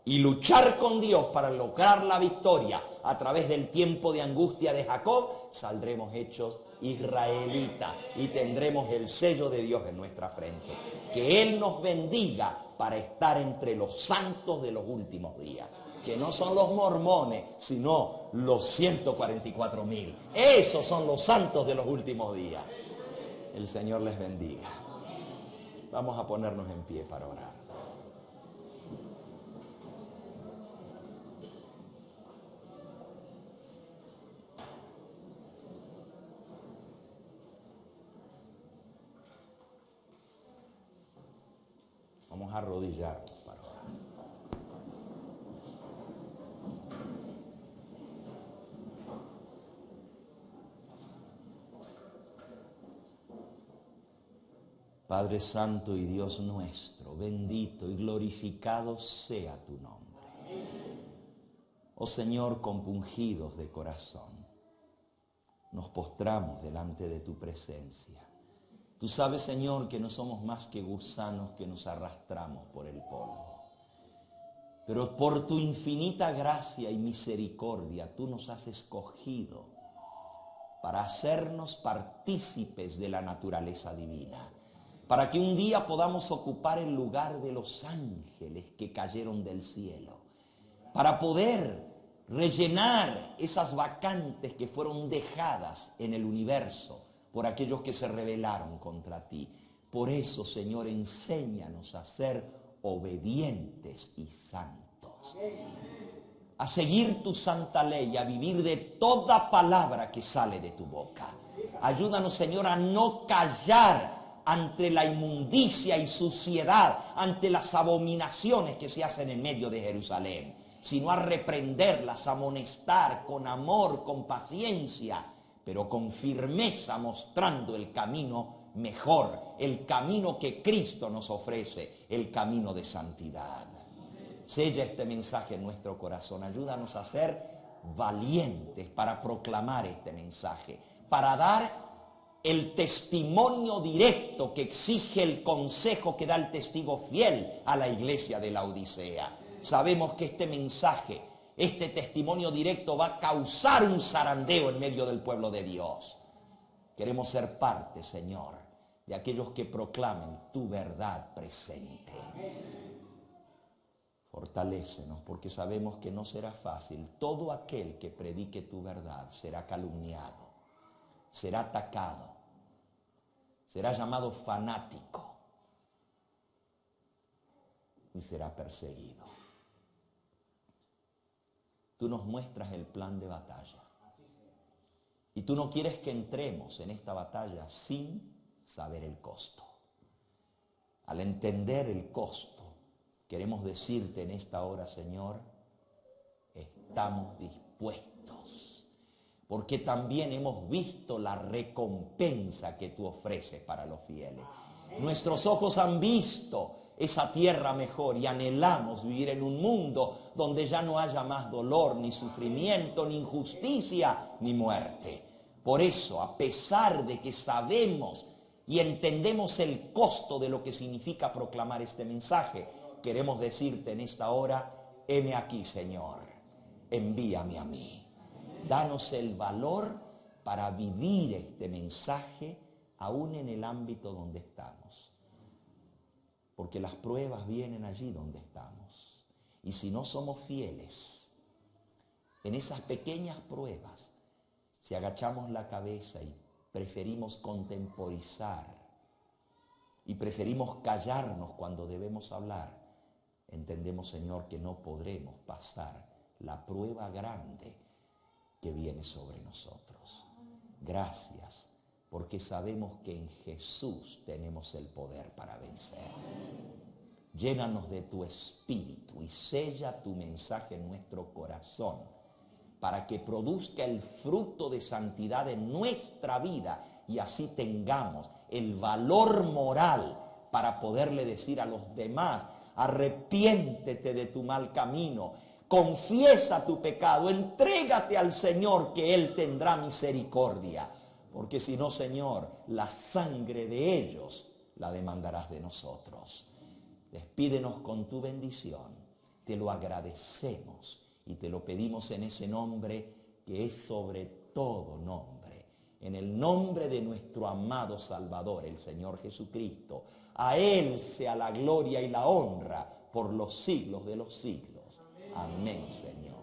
y luchar con Dios para lograr la victoria. A través del tiempo de angustia de Jacob saldremos hechos israelitas y tendremos el sello de Dios en nuestra frente. Que Él nos bendiga para estar entre los santos de los últimos días, que no son los mormones, sino los 144,000. Esos son los santos de los últimos días. El Señor les bendiga. Vamos a ponernos en pie para orar. Vamos a arrodillarnos para orar. Padre Santo y Dios nuestro, bendito y glorificado sea tu nombre. Oh Señor, compungidos de corazón, nos postramos delante de tu presencia. Tú sabes, Señor, que no somos más que gusanos que nos arrastramos por el polvo. Pero por tu infinita gracia y misericordia, tú nos has escogido para hacernos partícipes de la naturaleza divina, para que un día podamos ocupar el lugar de los ángeles que cayeron del cielo, para poder rellenar esas vacantes que fueron dejadas en el universo por aquellos que se rebelaron contra ti. Por eso, Señor, enséñanos a ser obedientes y santos, a seguir tu santa ley, a vivir de toda palabra que sale de tu boca. Ayúdanos, Señor, a no callar ante la inmundicia y suciedad, ante las abominaciones que se hacen en medio de Jerusalén, sino a reprenderlas, a amonestar con amor, con paciencia, pero con firmeza, mostrando el camino mejor, el camino que Cristo nos ofrece, el camino de santidad. Sella este mensaje en nuestro corazón. Ayúdanos a ser valientes para proclamar este mensaje, para dar el testimonio directo que exige el consejo que da el testigo fiel a la iglesia de la Odisea. Sabemos que este mensaje, este testimonio directo va a causar un zarandeo en medio del pueblo de Dios. Queremos ser parte, Señor, de aquellos que proclamen tu verdad presente. Fortalécenos, porque sabemos que no será fácil. Todo aquel que predique tu verdad será calumniado, será atacado, será llamado fanático y será perseguido. Tú nos muestras el plan de batalla. Y tú no quieres que entremos en esta batalla sin saber el costo. Al entender el costo, queremos decirte en esta hora, Señor, estamos dispuestos, porque también hemos visto la recompensa que tú ofreces para los fieles. Nuestros ojos han visto esa tierra mejor y anhelamos vivir en un mundo donde ya no haya más dolor, ni sufrimiento, ni injusticia, ni muerte. Por eso, a pesar de que sabemos y entendemos el costo de lo que significa proclamar este mensaje, queremos decirte en esta hora, heme aquí, Señor, envíame a mí. Danos el valor para vivir este mensaje aún en el ámbito donde estamos. Porque las pruebas vienen allí donde estamos. Y si no somos fieles en esas pequeñas pruebas, si agachamos la cabeza y preferimos contemporizar y preferimos callarnos cuando debemos hablar, entendemos, Señor, que no podremos pasar la prueba grande que viene sobre nosotros. Gracias, porque sabemos que en Jesús tenemos el poder para vencer. Llénanos de tu espíritu y sella tu mensaje en nuestro corazón para que produzca el fruto de santidad en nuestra vida y así tengamos el valor moral para poderle decir a los demás: arrepiéntete de tu mal camino, confiesa tu pecado, entrégate al Señor, que Él tendrá misericordia. Porque si no, Señor, la sangre de ellos la demandarás de nosotros. Despídenos con tu bendición. Te lo agradecemos y te lo pedimos en ese nombre que es sobre todo nombre. En el nombre de nuestro amado Salvador, el Señor Jesucristo. A Él sea la gloria y la honra por los siglos de los siglos. Amén, Señor.